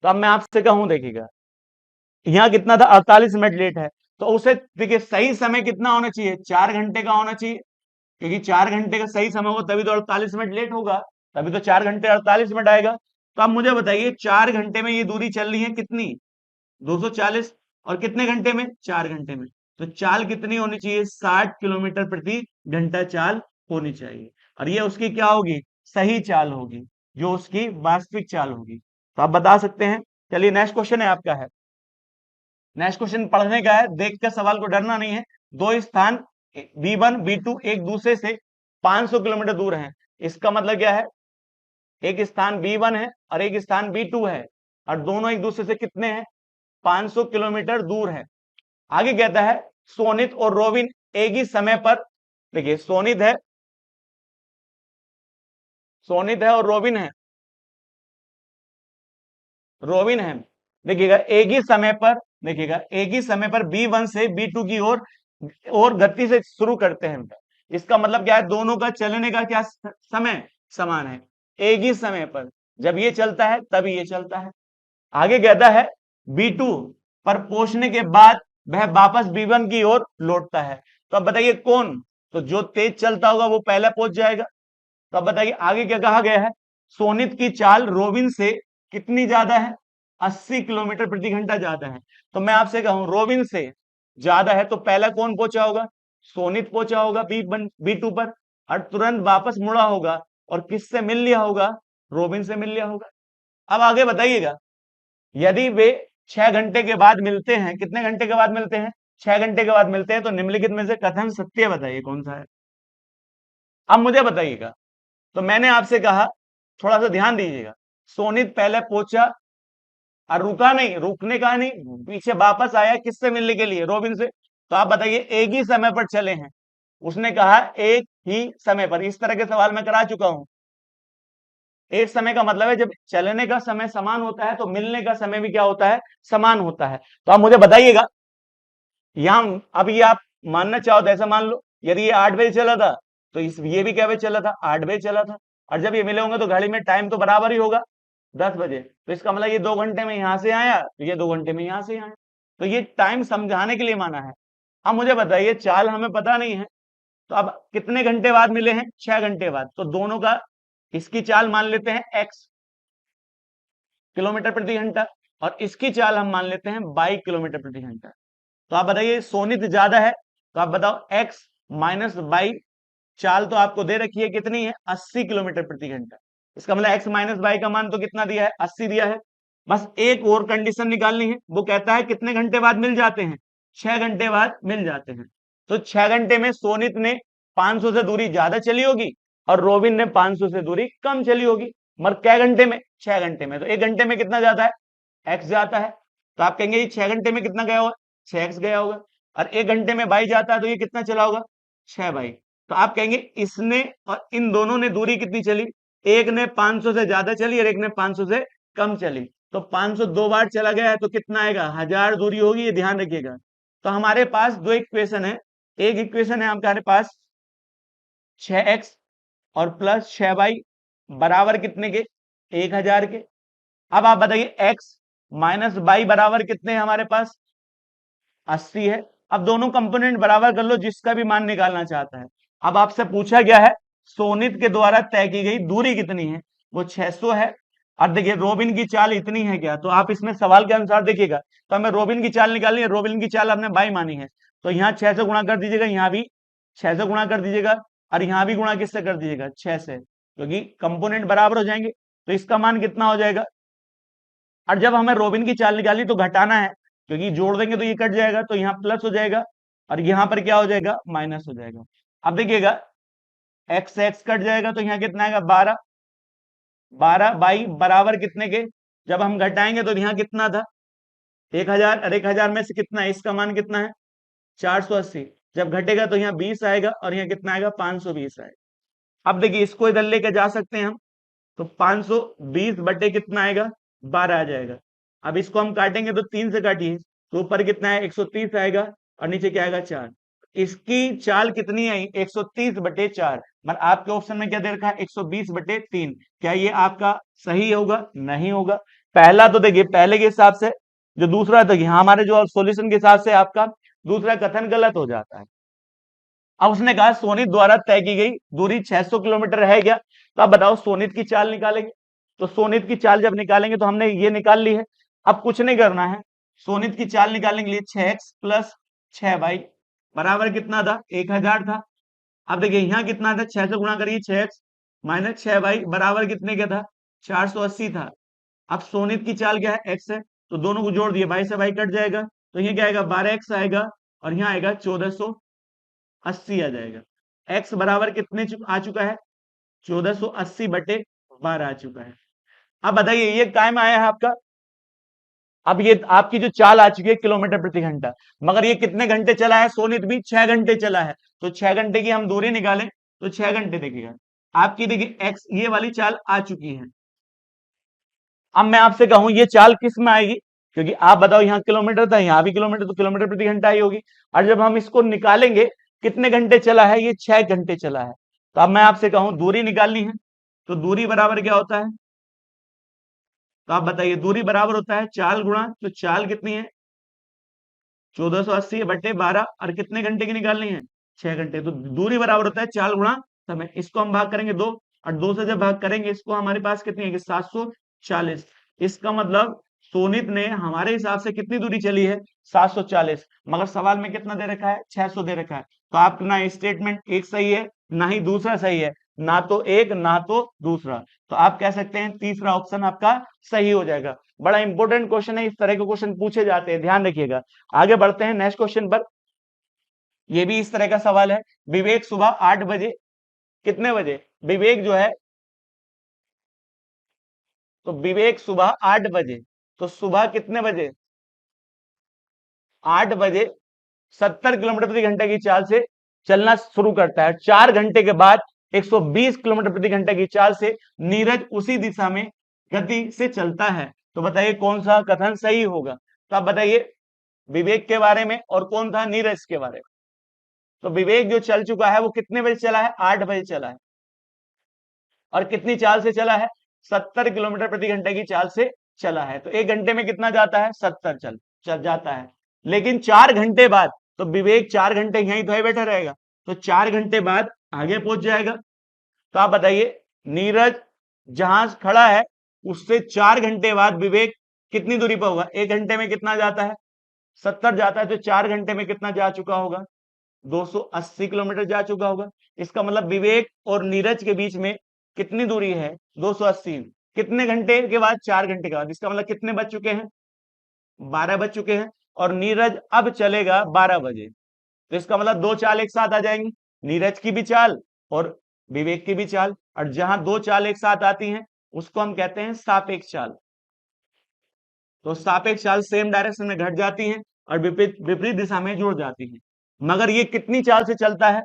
तो अब मैं आपसे कहूं देखिएगा, यहाँ कितना था, 48 मिनट लेट है। तो उसे देखिए सही समय कितना होना चाहिए, 4 घंटे का होना चाहिए, क्योंकि 4 घंटे का सही समय होगा तभी तो 48 मिनट लेट होगा, तभी तो 4 घंटे 48 मिनट आएगा। तो आप मुझे बताइए 4 घंटे में ये दूरी चल रही है कितनी, 240। और कितने घंटे में, 4 घंटे में। तो चाल कितनी होनी चाहिए, 60 किलोमीटर प्रति घंटा चाल होनी चाहिए। और ये उसकी क्या होगी, सही चाल होगी, जो उसकी वास्तविक चाल होगी। तो आप बता सकते हैं। चलिए नेक्स्ट क्वेश्चन है आपका, है नेक्स्ट क्वेश्चन पढ़ने का है, देख कर सवाल को डरना नहीं है। दो स्थान B1 B2 एक दूसरे से 500 किलोमीटर दूर हैं। इसका मतलब क्या है, एक स्थान B1 है और एक स्थान B2 है, और दोनों एक दूसरे से कितने हैं, 500 किलोमीटर दूर है। आगे कहता है सोनित और रोबिन एक ही समय पर, देखिए सोनित है और रोबिन है। देखिएगा एक ही समय पर, देखिएगा एक ही समय पर B1 से B2 की ओर गति से शुरू करते हैं। इसका मतलब क्या है, दोनों का चलने का क्या समय समान है, एक ही समय पर जब ये चलता है तभी ये चलता है। आगे कहता है B2 पर पहुंचने के बाद वह वापस B1 की ओर लौटता है। तो अब बताइए कौन, तो जो तेज चलता होगा वो पहले पहुंच जाएगा। तो अब बताइए आगे क्या कहा गया है, सोनित की चाल रोबिन से कितनी ज्यादा है, 80 किलोमीटर प्रति घंटा ज्यादा है। तो मैं आपसे कहूं रोबिन से ज्यादा है, तो पहला कौन पहुंचा होगा, सोनित पहुंचा होगा B2 पर, और तुरंत वापस मुड़ा होगा और किससे मिल लिया होगा, रोबिन से मिल लिया होगा। अब आगे बताइएगा, यदि वे 6 घंटे के बाद मिलते हैं, कितने घंटे के बाद मिलते हैं, 6 घंटे के बाद मिलते हैं, तो निम्नलिखित में से कथन सत्य बताइए कौन सा है। अब मुझे बताइएगा, तो मैंने आपसे कहा, थोड़ा सा ध्यान दीजिएगा, सोनित पहले पहुंचा और रुका नहीं, रुकने का नहीं, पीछे वापस आया किससे मिलने के लिए, रोबिन से। तो आप बताइए एक ही समय पर चले हैं, उसने कहा एक ही समय पर। इस तरह के सवाल मैं करा चुका हूं। एक समय का मतलब है जब चलने का समय समान होता है, तो मिलने का समय भी क्या होता है, समान होता है। तो आप मुझे बताइएगा यहां अब ये आप मानना चाहो तो ऐसा मान लो, यदि ये 8 बजे चला था तो ये भी क्या बजे चला था, 8 बजे चला था। और जब ये मिले होंगे तो घड़ी में टाइम तो बराबर ही होगा, 10 बजे। तो इसका मतलब ये 2 घंटे में यहां से आया, तो ये 2 घंटे में यहां से आया। तो ये टाइम समझाने के लिए माना है। अब मुझे बताइए, चाल हमें पता नहीं है, तो अब कितने घंटे बाद मिले हैं, 6 घंटे बाद। तो दोनों का, इसकी चाल मान लेते हैं x किलोमीटर प्रति घंटा, और इसकी चाल हम मान लेते हैं 22 किलोमीटर प्रति घंटा। तो आप बताइए सोनित ज्यादा है, तो आप बताओ x माइनस बाई, चाल तो आपको दे रखी है कितनी है, 80 किलोमीटर प्रति घंटा। इसका मतलब x माइनस बाई का मान तो कितना दिया है, 80 दिया है। बस एक और कंडीशन निकालनी है, वो कहता है कितने घंटे बाद मिल जाते हैं, 6 घंटे बाद मिल जाते हैं। तो 6 घंटे में सोनित ने 500 से दूरी ज्यादा चली होगी, और रोबिन ने 500 से दूरी कम चली होगी। मगर कै घंटे में, 6 घंटे में। तो 1 घंटे में कितना जाता है, एक्स जाता है। तो आप कहेंगे ये 6 घंटे में कितना गया होगा, 6x गया होगा। और 1 घंटे में बाई जाता है, तो ये कितना चला होगा, 6 बाई। तो आप कहेंगे इसने और इन दोनों ने दूरी कितनी चली, एक ने 500 से ज्यादा चली और एक ने 500 से कम चली। तो 500 दो बार चला गया है, तो कितना आएगा, 1000 दूरी होगी, ये ध्यान रखिएगा। तो हमारे पास दो इक्वेशन है। एक इक्वेशन है हमारे पास 6x और प्लस 6y बराबर कितने के, 1000 के। अब आप बताइए x माइनस बाई बराबर कितने हैं हमारे पास, 80 है। अब दोनों कंपोनेंट बराबर कर लो, जिसका भी मान निकालना चाहता है। अब आपसे पूछा गया है सोनित के द्वारा तय की गई दूरी कितनी है, वो 600 है। और देखिए रोबिन की चाल इतनी है क्या, तो आप इसमें सवाल के अनुसार देखिएगा। तो हमें रोबिन की चाल निकालनी है, रोबिन की चाल आपने बाई मानी है, तो यहाँ 6 से गुणा कर दीजिएगा, यहाँ भी 6 से गुणा कर दीजिएगा, और यहाँ भी गुणा किससे कर दीजिएगा, 6 से, क्योंकि कंपोनेंट बराबर हो जाएंगे। तो इसका मान कितना हो जाएगा। और जब हमें रोबिन की चाल निकालनी तो घटाना है, क्योंकि जोड़ देंगे तो ये कट जाएगा, तो यहाँ प्लस हो जाएगा, और यहाँ पर क्या हो जाएगा, माइनस हो जाएगा। अब देखिएगा एक्स एक्स कट जाएगा, तो यहाँ कितना आएगा, 12। 12 बाई बराबर कितने के, जब हम घटाएंगे तो यहाँ कितना था, 1000। और 1000 में से कितना है, इसका मान कितना है, 480। जब घटेगा तो यहाँ 20 आएगा, और यहाँ कितना आएगा, 520 आएगा। अब देखिए इसको इधर लेके जा सकते हैं हम, तो 520 बटे कितना आएगा, 12 आ जाएगा। अब इसको हम काटेंगे तो 3 से काटिए, तो ऊपर कितना है, 130 आएगा, और नीचे क्या आएगा, 4। इसकी चाल कितनी आई, 130 बटे 4। मतलब आपके ऑप्शन में क्या दे रखा है, 120 बटे 3। क्या ये आपका सही होगा, नहीं होगा। पहला तो देखिए पहले के हिसाब से, जो दूसरा था कि हमारे जो सॉल्यूशन के हिसाब से आपका दूसरा कथन गलत हो जाता है। अब उसने कहा सोनित द्वारा तय की गई दूरी 600 किलोमीटर है क्या, तो आप बताओ सोनित की चाल निकालेंगे। तो सोनित की चाल जब निकालेंगे तो हमने ये निकाल ली है, अब कुछ नहीं करना है। सोनित की चाल निकालने के लिए 6x प्लस 6y बराबर कितना था, 1000 था। अब देखिए यहाँ कितना था, 6 से गुणा करिए, 6x माइनस 6y बराबर कितने का था, 480 था। अब सोनित की चाल क्या है, x है, तो दोनों को जोड़ दिए, y से y कट जाएगा, तो ये क्या आएगा, 12x आएगा, और यहाँ आएगा 1480 आ जाएगा। x बराबर कितने आ चुका है, 1480 बटे 12 आ चुका है। अब बताइए ये टाइम आया है आपका। अब ये आपकी जो चाल आ चुकी है किलोमीटर प्रति घंटा, मगर ये कितने घंटे चला है, सोनित भी 6 घंटे चला है। तो 6 घंटे की हम दूरी निकालें, तो 6 घंटे देखिएगा आपकी, देखिए एक्स ये वाली चाल आ चुकी है। अब मैं आपसे कहूं ये चाल किस में आएगी, क्योंकि आप बताओ यहाँ किलोमीटर था, यहाँ भी किलोमीटर, तो किलोमीटर प्रति घंटा ही होगी। और जब हम इसको निकालेंगे कितने घंटे चला है, ये 6 घंटे चला है। तो अब मैं आपसे कहूं दूरी निकालनी है, तो दूरी बराबर क्या होता है, तो आप बताइए दूरी बराबर होता है चाल गुणा, तो चाल कितनी है, 1480 बटे 12, और कितने घंटे की निकालनी है, 6 घंटे। तो दूरी बराबर होता है चाल गुणा समय। इसको हम भाग करेंगे 2, और 2 से जब भाग करेंगे इसको, हमारे पास कितनी है, 740। इसका मतलब सोनित ने हमारे हिसाब से कितनी दूरी चली है, 740। मगर सवाल में कितना दे रखा है, 600 दे रखा है। तो आपका स्टेटमेंट एक सही है, ना ही दूसरा सही है, ना तो एक ना तो दूसरा। तो आप कह सकते हैं तीसरा ऑप्शन आपका सही हो जाएगा। बड़ा इंपॉर्टेंट क्वेश्चन है, इस तरह के क्वेश्चन पूछे जाते हैं, ध्यान रखिएगा। आगे बढ़ते हैं नेक्स्ट क्वेश्चन पर। ये भी इस तरह का सवाल है। विवेक सुबह 8 बजे, कितने बजे, विवेक जो है, तो विवेक सुबह 8 बजे, तो सुबह कितने बजे, 8 बजे 70 किलोमीटर प्रति घंटे की चाल से चलना शुरू करता है। 4 घंटे के बाद 120 किलोमीटर प्रति घंटे की चाल से नीरज उसी दिशा में गति से चलता है। तो बताइए कौन सा कथन सही होगा। तो आप बताइए विवेक के बारे में और कौन था, नीरज के बारे में। तो विवेक जो चल चुका है वो कितने बजे चला है, 8 बजे चला है, और कितनी चाल से चला है, 70 किलोमीटर प्रति घंटे की चाल से चला है। तो 1 घंटे में कितना जाता है, 70 चल जाता है। लेकिन 4 घंटे बाद, तो विवेक 4 घंटे यहीं तो बैठा रहेगा, तो 4 घंटे बाद आगे पहुंच जाएगा। तो आप बताइए, नीरज जहां खड़ा है उससे 4 घंटे बाद विवेक कितनी दूरी पर होगा, 1 घंटे में कितना जाता है, 70 जाता है, तो 4 घंटे में कितना जा चुका होगा, 280 किलोमीटर जा चुका होगा। इसका मतलब विवेक और नीरज के बीच में कितनी दूरी है, 280। कितने घंटे के बाद, 4 घंटे के बाद। इसका मतलब कितने बज चुके हैं, 12 बज चुके हैं, और नीरज अब चलेगा 12 बजे। तो इसका मतलब दो चाल एक साथ आ जाएंगी, नीरज की भी चाल और विवेक की भी चाल। और जहां दो चाल एक साथ आती हैं उसको हम कहते हैं सापेक्ष चाल। तो सापेक्ष चाल सेम डायरेक्शन में घट जाती हैं और विपरीत विपरीत दिशा में जुड़ जाती हैं। मगर ये कितनी चाल से चलता है,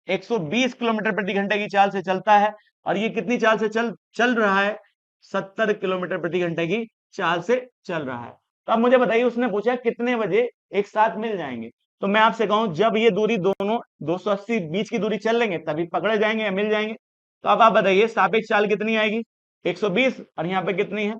120 किलोमीटर प्रति घंटे की चाल से चलता है। और ये कितनी चाल से चल रहा है, 70 किलोमीटर प्रति घंटे की चाल से चल रहा है। तो अब मुझे बताइए, उसने पूछा कितने बजे एक साथ मिल जाएंगे। तो मैं आपसे कहूं, जब ये दूरी दोनों 280 बीच की दूरी चल लेंगे तभी पकड़े जाएंगे या मिल जाएंगे। तो अब आप बताइए सापेक्ष चाल कितनी आएगी, 120, और यहाँ पे कितनी है,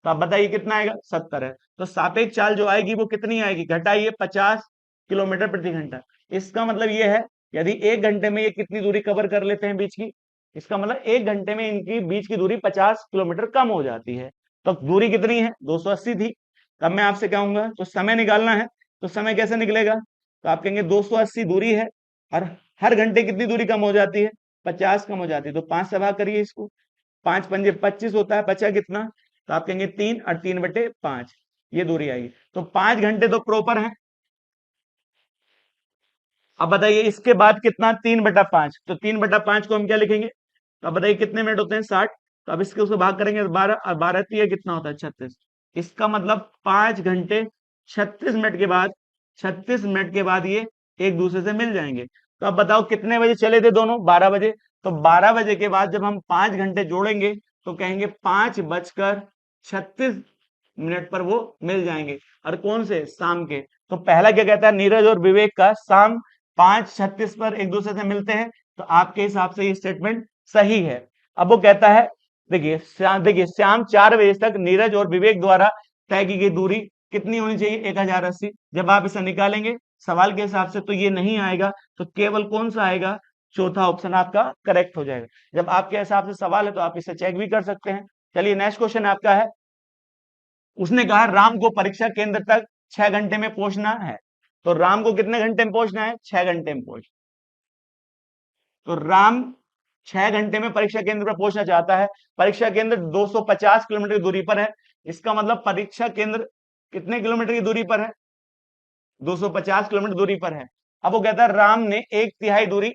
तो आप बताइए कितना आएगा, 70 है। तो सापेक्ष चाल जो आएगी वो कितनी आएगी, घटाइए, 50 किलोमीटर प्रति घंटा। इसका मतलब ये है, यदि 1 घंटे में ये कितनी दूरी कवर कर लेते हैं बीच की, इसका मतलब 1 घंटे में इनकी बीच की दूरी 50 किलोमीटर कम हो जाती है। तो दूरी कितनी है, 280 थी। तब मैं आपसे कहूंगा तो समय निकालना है, तो समय कैसे निकलेगा, तो आप कहेंगे 280 दूरी है और हर घंटे कितनी दूरी कम हो जाती है, 50 कम हो जाती है। तो 5 से भाग करिए इसको, 5 पंजे 25 होता है, बचा कितना, तो आप कहेंगे 3, और 3/5 ये दूरी आएगी। तो 5 घंटे तो प्रॉपर है। अब बताइए इसके बाद कितना, 3/5। तो 3/5 को हम क्या लिखेंगे, तो अब बताइए कितने मिनट होते हैं, 60। तो अब इसके उसको भाग करेंगे 12, और 12 ये कितना होता है, 36। इसका मतलब 5 घंटे 36 मिनट के बाद, 36 मिनट के बाद ये एक दूसरे से मिल जाएंगे। तो अब बताओ कितने बजे चले थे दोनों, 12 बजे। तो 12 बजे के बाद जब हम 5 घंटे जोड़ेंगे तो कहेंगे 5:36 पर वो मिल जाएंगे। और कौन से, शाम के। तो पहला क्या कहता है, नीरज और विवेक का शाम 5:36 पर एक दूसरे से मिलते हैं। तो आपके हिसाब से ये स्टेटमेंट सही है। अब वो कहता है, देखिए शाम 4 बजे तक नीरज और विवेक द्वारा तय की गई दूरी कितनी होनी चाहिए, 1080। जब आप इसे निकालेंगे सवाल के हिसाब से तो ये नहीं आएगा, तो केवल कौन सा आएगा, चौथा ऑप्शन आपका करेक्ट हो जाएगा। जब आपके हिसाब से सवाल है तो आप इसे चेक भी कर सकते हैं। चलिए नेक्स्ट क्वेश्चन आपका है, उसने कहा राम को परीक्षा केंद्र तक 6 घंटे में पहुंचना है। तो राम को कितने घंटे में पहुंचना है, 6 घंटे में पहुंच। तो राम 6 घंटे में परीक्षा केंद्र पर पहुंचना चाहता है। परीक्षा केंद्र 250 किलोमीटर की दूरी पर है। इसका मतलब परीक्षा केंद्र कितने किलोमीटर की दूरी पर है, 250 किलोमीटर दूरी पर है। अब वो कहता है राम ने एक तिहाई दूरी,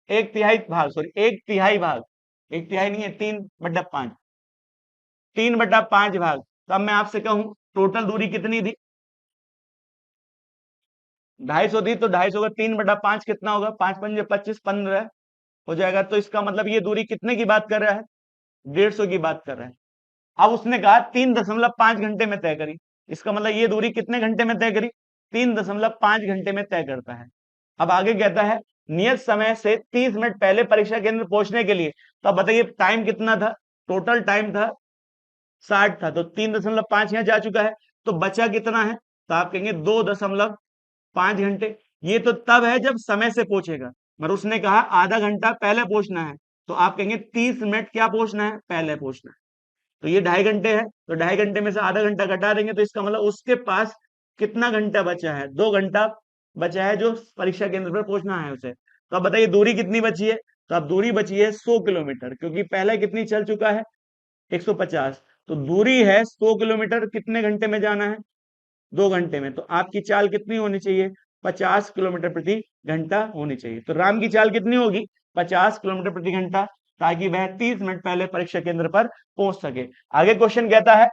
एक तिहाई भाग, सॉरी एक तिहाई भाग, एक तिहाई नहीं है, 3/5, 3/5 भाग। तो अब मैं आपसे कहूं टोटल दूरी कितनी थी, 250 थी। तो 250 का 3/5 कितना होगा, 5 पंजे 25, 15 हो जाएगा। तो इसका मतलब ये दूरी कितने की बात कर रहा है, 150 की बात कर रहा है। अब उसने कहा 3.5 घंटे में तय करी। इसका मतलब ये दूरी कितने घंटे में तय करी, 3.5 घंटे में तय करता है। अब आगे कहता है नियत समय से 30 मिनट पहले परीक्षा केंद्र पहुंचने के लिए। तो अब बताइए टाइम कितना था, टोटल टाइम था 60 था, तो 3.5 यहाँ जा चुका है। तो बचा कितना है, तो आप कहेंगे 2.5 घंटे। ये तो तब है जब समय से पहुंचेगा, मगर उसने कहा आधा घंटा पहले पहुंचना है। तो आप कहेंगे 30 मिनट क्या पहुंचना है, पहले पहुंचना है। तो ये 2.5 घंटे है, तो 2.5 घंटे में से आधा घंटा घटा देंगे तो इसका मतलब उसके पास कितना घंटा बचा है, 2 घंटा बचा है जो परीक्षा केंद्र पर पहुंचना है उसे। तो अब बताइए दूरी कितनी बची है, तो अब दूरी बची है 100 किलोमीटर, क्योंकि पहले कितनी चल चुका है, 150। तो दूरी है 100 किलोमीटर, कितने घंटे में जाना है, 2 घंटे में। तो आपकी चाल कितनी होनी चाहिए, 50 किलोमीटर प्रति घंटा होनी चाहिए। तो राम की चाल कितनी होगी, 50 किलोमीटर प्रति घंटा, ताकि वह 30 मिनट पहले परीक्षा केंद्र पर पहुंच सके। आगे क्वेश्चन कहता है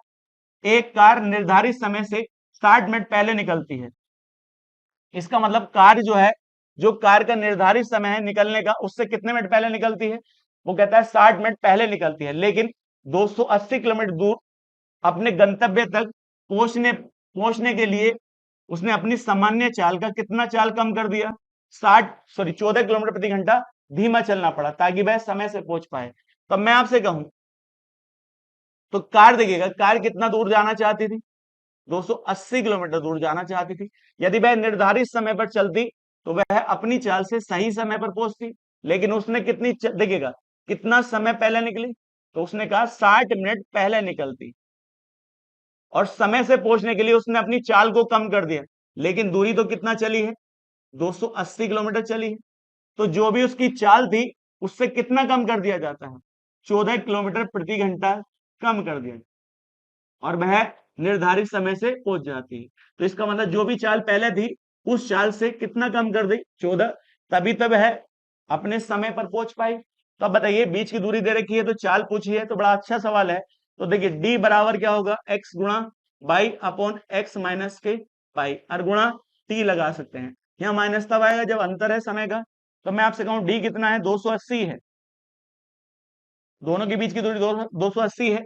एक कार निर्धारित समय से 60 मिनट पहले निकलती है। इसका मतलब कार जो है, जो कार का निर्धारित समय है निकलने का, उससे कितने मिनट पहले निकलती है, वो कहता है 60 मिनट पहले निकलती है। लेकिन 280 किलोमीटर दूर अपने गंतव्य तक पहुंचने पहुंचने के लिए उसने अपनी सामान्य चाल का कितना चाल कम कर दिया, 14 किलोमीटर प्रति घंटा धीमा चलना पड़ा ताकि वह समय से पहुंच पाए। तो मैं आपसे कहूं तो कार देखिएगा, कार कितना दूर जाना चाहती थी, 280 किलोमीटर दूर जाना चाहती थी। यदि वह निर्धारित समय पर चलती तो वह अपनी चाल से सही समय पर पहुंचती, लेकिन उसने देखिएगा कितना समय पहले निकली, तो उसने कहा 60 मिनट पहले निकलती और समय से पहुंचने के लिए उसने अपनी चाल को कम कर दिया, लेकिन दूरी तो कितना चली है, 280 किलोमीटर चली है। तो जो भी उसकी चाल थी उससे कितना कम कर दिया जाता है, 14 किलोमीटर प्रति घंटा कम कर दिया और वह निर्धारित समय से पहुंच जाती है। तो इसका मतलब जो भी चाल पहले थी उस चाल से कितना कम कर दी, 14, तभी तब है अपने समय पर पहुंच पाई। तो अब बताइए, बीच की दूरी दे रखी है तो चाल पूछी है, तो बड़ा अच्छा सवाल है। तो देखिए डी बराबर क्या होगा, एक्स गुणा बाई अपॉन एक्स माइनस के पाई, और गुणा टी लगा सकते हैं। यहाँ माइनस तब आएगा जब अंतर है समय का। तो मैं आपसे कहूं डी कितना है, 280 है, दोनों के बीच की दूरी 280 है।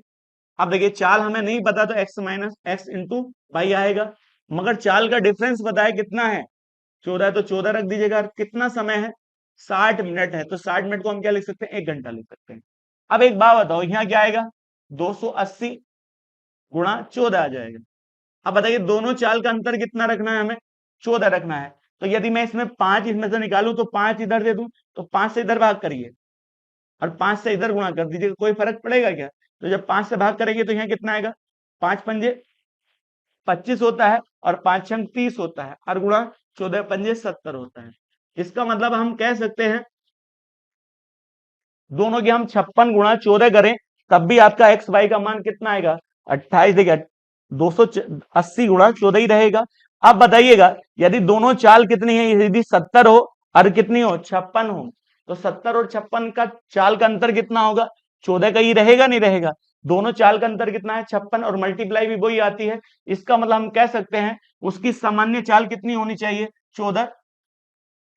अब देखिए चाल हमें नहीं पता तो x minus x into by आएगा, मगर चाल का डिफरेंस बताए कितना है, 14 तो 14 रख दीजिएगा। कितना समय है, 60 मिनट है, तो 60 मिनट को हम क्या लिख सकते हैं, 1 घंटा लिख सकते हैं। अब एक बात बताओ, यहाँ क्या आएगा, 280 गुणा 14 आ जाएगा। अब बताइए दोनों चाल का अंतर कितना रखना है हमें, 14 रखना है। तो यदि मैं इसमें 5 इसमें से निकालूं तो 5 इधर दे दूं, तो 5 से इधर भाग करिए और 5 से इधर गुणा कर दीजिए, कोई फर्क पड़ेगा क्या। तो जब 5 से भाग करेंगे तो यहाँ कितना आएगा, 5 पंजे 25 होता है और 5 छंग 30 होता है और गुणा 14 पंजे 70 होता है। इसका मतलब हम कह सकते हैं दोनों की हम 56 गुणा 14 करें तब भी आपका एक्स वाई का मान कितना आएगा, 28। देखिए 280 गुणा 14 ही रहेगा। अब बताइएगा यदि दोनों चाल कितनी है, यदि 70 हो और कितनी हो, 56 हो, तो 70 और 56 का चाल का अंतर कितना होगा, 14 का ही रहेगा नहीं रहेगा। दोनों चाल का अंतर कितना है, 56, और मल्टीप्लाई भी वही आती है। इसका मतलब हम कह सकते हैं उसकी सामान्य चाल कितनी होनी चाहिए, 14,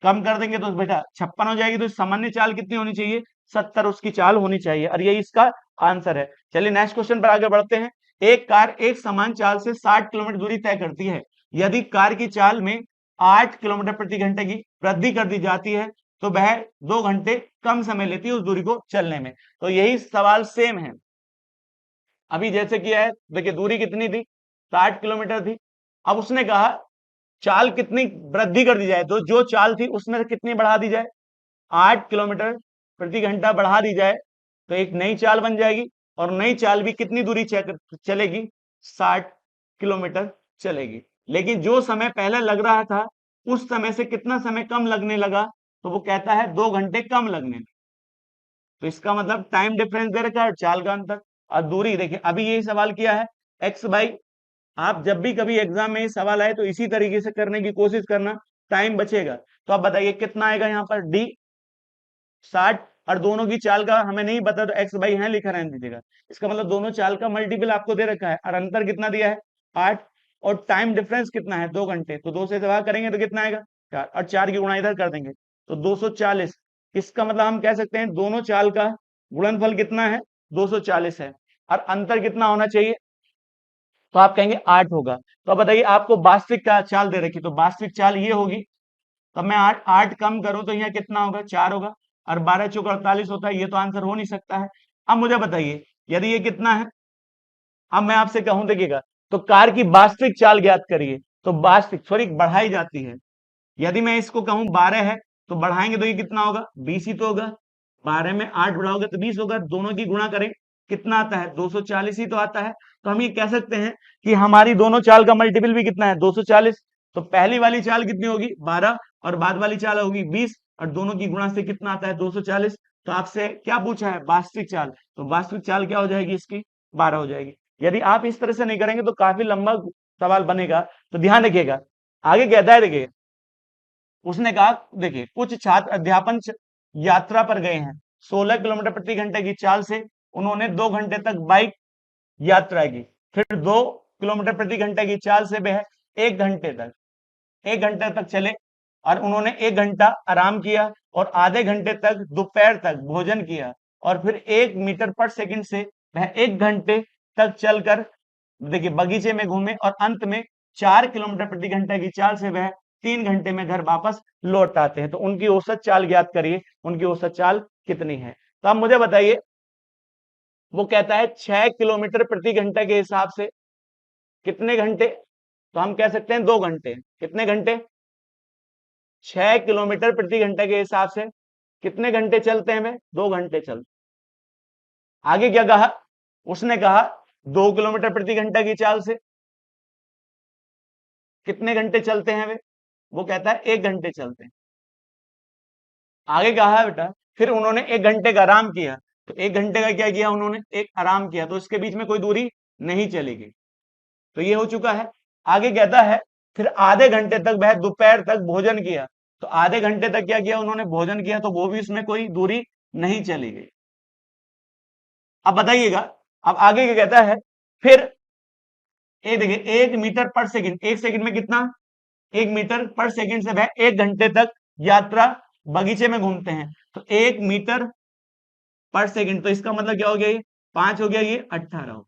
कम कर देंगे तो बेटा 56 हो जाएगी, तो सामान्य चाल कितनी होनी चाहिए, 70 उसकी चाल होनी चाहिए, और यही इसका आंसर है। चलिए नेक्स्ट क्वेश्चन पर आगे बढ़ते हैं। एक कार एक समान चाल से 60 किलोमीटर दूरी तय करती है। यदि कार की चाल में 8 किलोमीटर प्रति घंटे की वृद्धि कर दी जाती है तो वह 2 घंटे कम समय लेती है उस दूरी को चलने में। तो यही सवाल सेम है अभी जैसे किया है। देखिए दूरी कितनी थी, 60 किलोमीटर थी। अब उसने कहा चाल कितनी वृद्धि कर दी जाए, तो जो चाल थी उसमें से कितनी बढ़ा दी जाए, 8 किलोमीटर प्रति घंटा बढ़ा दी जाए तो एक नई चाल बन जाएगी, और नई चाल भी कितनी दूरी चलेगी, 60 किलोमीटर चलेगी। लेकिन जो समय पहले लग रहा था उस समय से कितना समय कम लगने लगा, तो वो कहता है 2 घंटे कम लगने लगे। तो इसका मतलब टाइम डिफरेंस दे रखा है, चाल का अंतर और दूरी। देखिए अभी यही सवाल किया है, एक्स बाई, आप जब भी कभी एग्जाम में ये सवाल आए तो इसी तरीके से करने की कोशिश करना, टाइम बचेगा। तो आप बताइए कितना आएगा यहाँ पर, डी 60, और दोनों की चाल का हमें नहीं पता तो एक्स बाई है लिखा रहने दीजिएगा। इसका मतलब दोनों चाल का मल्टीपल आपको दे रखा है और अंतर कितना दिया है, 8, और टाइम डिफरेंस कितना है, 2 घंटे। तो 2 से भाग करेंगे तो कितना आएगा, 4, और 4 की गुणा इधर कर देंगे तो 240। इसका मतलब हम कह सकते हैं दोनों चाल का गुणनफल कितना है, 240 है, और अंतर कितना होना चाहिए, तो आप कहेंगे 8 होगा। तो अब बताइए आपको वास्तविक का चाल दे रखी, तो वास्तविक चाल ये होगी, तब मैं 8 कम करूं तो यहाँ कितना होगा, 4 होगा, और 12 चौक 48 होता है, ये तो आंसर हो नहीं सकता है। अब मुझे बताइए यदि ये कितना है, अब मैं आपसे कहूं देखिएगा, तो कार की वास्तविक चाल ज्ञात करिए, तो वास्तविक सॉरी बढ़ाई जाती है। यदि मैं इसको कहूं 12 है तो बढ़ाएंगे तो ये कितना होगा, 20 ही तो होगा। 12 में 8 बढ़ाओगे तो 20 होगा, दोनों की गुणा करें कितना आता है, 240 ही तो आता है। तो हम ये कह सकते हैं कि हमारी दोनों चाल का मल्टीपल भी कितना है, 240। तो पहली वाली चाल कितनी होगी, 12, और बाद वाली चाल होगी 20, और दोनों की गुणा से कितना आता है, 240। तो आपसे क्या पूछा है, वास्तविक चाल, तो वास्तविक चाल क्या हो जाएगी इसकी, 12 हो जाएगी। यदि आप इस तरह से नहीं करेंगे तो काफी लंबा सवाल बनेगा। तो ध्यान रखिएगा, आगे कहता है, देखिए उसने कहा देखिए कुछ छात्र अध्यापन यात्रा पर गए हैं, 16 किलोमीटर प्रति घंटे की चाल से उन्होंने 2 घंटे तक बाइक यात्रा की, फिर 2 किलोमीटर प्रति घंटे की चाल से वह 1 घंटे तक चले, और उन्होंने 1 घंटा आराम किया और आधे घंटे तक दोपहर तक भोजन किया, और फिर 1 मीटर पर सेकंड से वह 1 घंटे तक चलकर देखिए बगीचे में घूमे और अंत में 4 किलोमीटर प्रति घंटा की चाल से वह 3 घंटे में घर वापस लौट आते हैं। तो उनकी औसत चाल ज्ञात करिए, उनकी औसत चाल कितनी है। तो आप मुझे बताइए, वो कहता है 6 किलोमीटर प्रति घंटा के हिसाब से कितने घंटे, तो हम कह सकते हैं 2 घंटे। कितने घंटे? 6 किलोमीटर प्रति घंटा के हिसाब से कितने घंटे चलते हैं वे? 2 घंटे चलते। आगे क्या कहा? उसने कहा 2 किलोमीटर प्रति घंटा की चाल से कितने घंटे चलते हैं वे? वो कहता है 1 घंटे चलते हैं। आगे कहा है बेटा, फिर उन्होंने 1 घंटे का आराम किया। तो 1 घंटे का क्या किया उन्होंने? एक आराम किया, तो इसके बीच में कोई दूरी नहीं चली गई। तो ये हो चुका है। आगे कहता है फिर आधे घंटे तक वह दोपहर तक भोजन किया। तो आधे घंटे तक क्या किया उन्होंने? भोजन किया, तो वो भी इसमें कोई दूरी नहीं चली गई। अब बताइएगा, अब आगे क्या कहता है, फिर ये देखिए 1 मीटर पर सेकंड, 1 सेकंड में कितना? 1 मीटर पर सेकंड से वह 1 घंटे तक यात्रा बगीचे में घूमते हैं। तो 1 मीटर पर सेकंड, तो इसका मतलब क्या हो गया? ये 5 हो गया, ये 18 हो।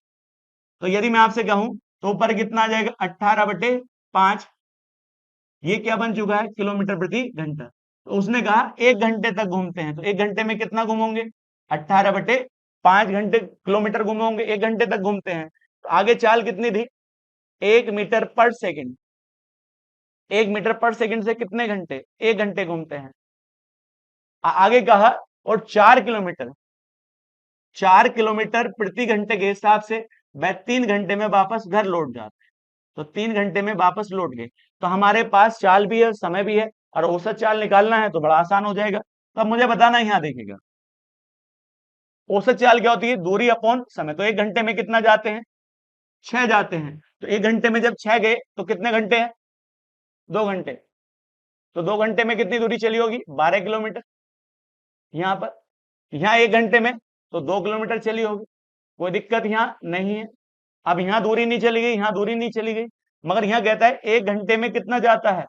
तो यदि मैं आपसे कहूं तो ऊपर कितना आ जाएगा? 18/5। ये क्या बन चुका है? किलोमीटर प्रति घंटा। तो उसने कहा 1 घंटे तक घूमते हैं, तो 1 घंटे में कितना घूमोगे? 18/5 घंटे किलोमीटर घूमोगे, 1 घंटे तक घूमते हैं। तो आगे चाल कितनी थी? 1 मीटर पर सेकंड। 1 मीटर पर सेकंड से कितने घंटे? 1 घंटे घूमते हैं। आगे कहा और 4 किलोमीटर प्रति घंटे के हिसाब से वह 3 घंटे में वापस घर लौट जाते हैं। तो 3 घंटे में वापस लौट गए। तो हमारे पास चाल भी है, समय भी है, और औसत चाल निकालना है तो बड़ा आसान हो जाएगा। तो अब मुझे बताना है, यहां देखिएगा औसत चाल क्या होती है? दूरी अपॉन समय। तो 1 घंटे में कितना जाते हैं? 6 जाते हैं। तो 1 घंटे में जब 6 गए तो कितने घंटे हैं? 2 घंटे। तो 2 घंटे में कितनी दूरी चली होगी? 12 किलोमीटर। यहां पर, यहां 1 घंटे में तो 2 किलोमीटर चली होगी, कोई दिक्कत यहां नहीं है। अब यहां दूरी नहीं चली गई, यहां दूरी नहीं चली गई, मगर यहां कहता है 1 घंटे में कितना जाता है?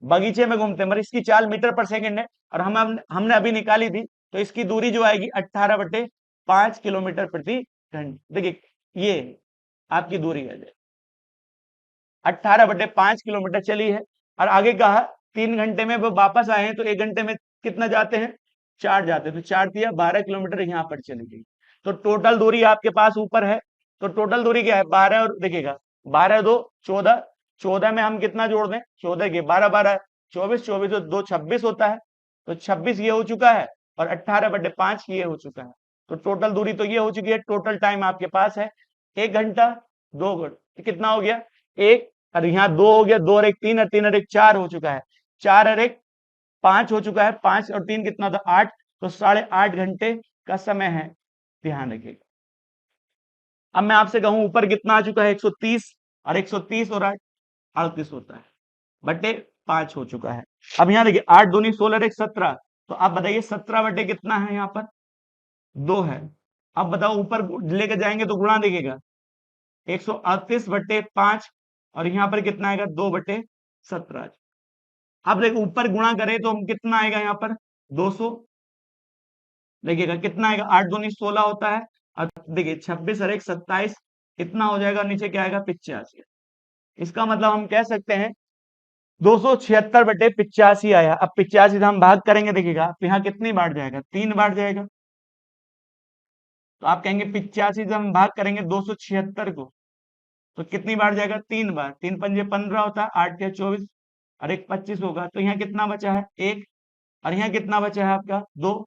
बगीचे में घूमते हैं, मगर इसकी चाल मीटर पर सेकंड है, और हमने अभी निकाली थी। तो इसकी दूरी जो आएगी 18/5 किलोमीटर प्रति घंटे। देखिए ये आपकी दूरी है, 18/5 किलोमीटर चली है। और आगे कहा 3 घंटे में वो वापस आए हैं, तो 1 घंटे में कितना जाते हैं? 4 जाते हैं। तो 4 दिया 12 किलोमीटर यहां पर चली गई। तो टोटल दूरी आपके पास ऊपर है। तो टोटल दूरी क्या है? 12, और देखिएगा 12 2 14, 14 में हम कितना जोड़ दें? 14 के 12 12 24, 24 और 2 26 होता है। तो 26 ये हो चुका है, और 18/5 ये हो चुका है। तो टोटल दूरी तो ये हो चुकी है। टोटल टाइम आपके पास है 1 घंटा 2 घंटे। कितना हो गया? 1, और यहाँ 2 हो गया, 2 और 1 3, और 3 और 1 4 हो चुका है। 4 और 1 5 हो चुका है। 5 और 3 कितना था? 8। तो 8.5 घंटे का समय है। ध्यान रखिएगा। अब मैं आपसे कहूं ऊपर कितना आ चुका है? 130, और 130 और 8 38 होता है, बटे 5 हो चुका है। अब यहाँ देखिए 8 दूनी 16 और 1 17। तो आप बताइए 17 बटे कितना है? यहाँ पर 2 है। अब बताओ ऊपर लेके जाएंगे तो गुणा देखिएगा, 138/5, और यहाँ पर कितना आएगा? 2/17। अब देखो ऊपर गुणा करें तो हम कितना आएगा? यहाँ पर 200। देखिएगा कितना आएगा? 8 दूनी 16 होता है, और देखिए 26 और 1 27, कितना हो जाएगा? नीचे क्या आएगा? 85। इसका मतलब हम कह सकते हैं 276/85 आया। अब 85 से हम भाग करेंगे, देखिएगा तो यहाँ कितनी बार जाएगा? 3 बार जाएगा। तो आप कहेंगे 85 से हम भाग करेंगे 276 को, तो कितनी बार जाएगा? 3 बार। 3 पंजे 15 होता है, 8 या 24, और 1 25 होगा। तो यहाँ कितना बचा है? 1। और यहाँ कितना बचा है आपका? 2।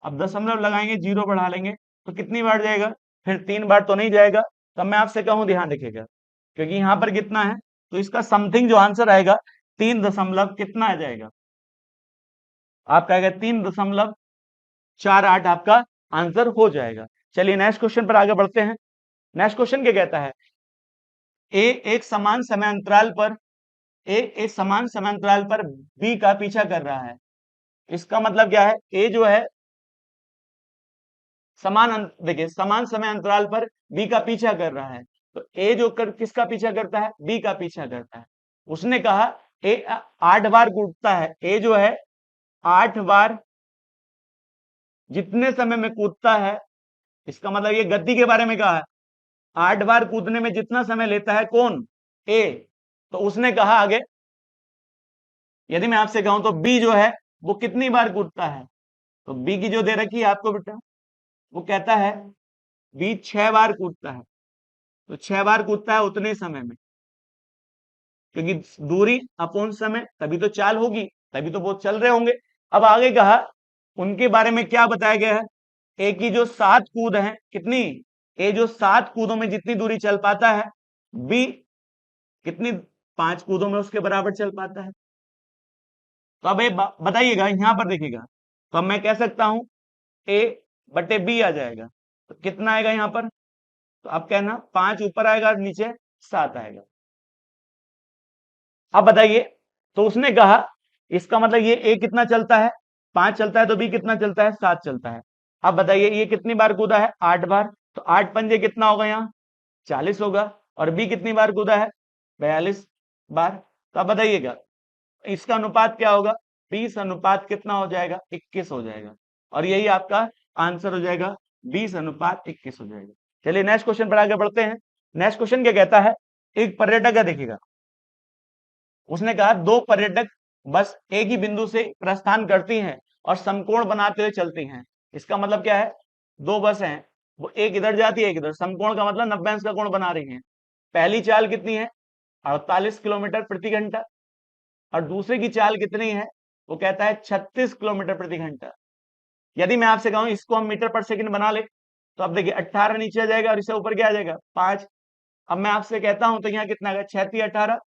अब दशमलव लगाएंगे, जीरो बढ़ा लेंगे, तो कितनी बार जाएगा? फिर 3 बार तो नहीं जाएगा। तब मैं आपसे कहूं, ध्यान रखिएगा, क्योंकि यहाँ पर कितना है, तो इसका समथिंग जो आंसर आएगा 3 दशमलव कितना आ जाएगा? आपका आएगा 3.48 आपका आंसर हो जाएगा। चलिए नेक्स्ट क्वेश्चन पर आगे बढ़ते हैं। नेक्स्ट क्वेश्चन क्या कहता है? ए एक समान समय अंतराल पर एक समान समय अंतराल पर बी का पीछा कर रहा है। इसका मतलब क्या है? ए जो है देखिए समान समय अंतराल पर बी का पीछा कर रहा है। तो ए जो किसका पीछा करता है? बी का पीछा करता है। उसने कहा ए 8 बार कूदता है। ए जो है 8 बार जितने समय में कूदता है, इसका मतलब ये गति के बारे में कहा है। 8 बार कूदने में जितना समय लेता है कौन? ए, तो उसने कहा आगे, यदि मैं आपसे कहूं तो बी जो है वो कितनी बार कूदता है, तो बी की जो दे रखी है आपको बेटा, वो कहता है बी 6 बार कूदता है। तो 6 बार कूदता है उतने समय में, क्योंकि दूरी अपोन समय, तभी तो चाल होगी, तभी तो वो चल रहे होंगे। अब आगे कहा उनके बारे में क्या बताया गया है, ए की जो 7 कूद है, कितनी, ए जो 7 कूदों में जितनी दूरी चल पाता है, बी कितनी 5 कूदों में उसके बराबर चल पाता है। तो अब ये बताइएगा, यहां पर देखिएगा, तो अब मैं कह सकता हूं ए बटे बी आ जाएगा, तो कितना आएगा यहां पर, तो अब कहना 5 ऊपर आएगा और नीचे 7 आएगा। अब बताइए, तो उसने कहा इसका मतलब ये ए कितना चलता है, 5 चलता है, तो बी कितना चलता है, 7 चलता है। अब बताइए ये कितनी बार कूदा है, 8 बार, तो 8 पंजे कितना होगा यहाँ, 40 होगा। और बी कितनी बार कूदा है, 42 बार। तो अब बताइएगा इसका अनुपात क्या होगा, 20 अनुपात कितना हो जाएगा, 21 हो जाएगा। और यही आपका आंसर हो जाएगा, 20 अनुपात 21 हो जाएगा। चलिए नेक्स्ट क्वेश्चन पर आगे बढ़ते हैं। नेक्स्ट क्वेश्चन क्या कहता है, एक पर्यटक है, देखिएगा उसने कहा 2 पर्यटक बस एक ही बिंदु से प्रस्थान करती हैं और समकोण बनाते हुए चलती हैं। इसका मतलब क्या है, 2 बस हैं, वो एक इधर जाती है एक इधर, समकोण का मतलब 90 अंश का कोण बना रही हैं। पहली चाल कितनी है, 48 किलोमीटर प्रति घंटा, और दूसरे की चाल कितनी है, वो कहता है 36 किलोमीटर प्रति घंटा। यदि मैं आपसे कहूं इसको हम मीटर पर सेकंड बना ले, तो अब देखिए 18 नीचे आ जाएगा और इससे ऊपर क्या आ जाएगा, 5। अब मैं आपसे कहता हूं तो यहाँ कितना आएगा, 36 18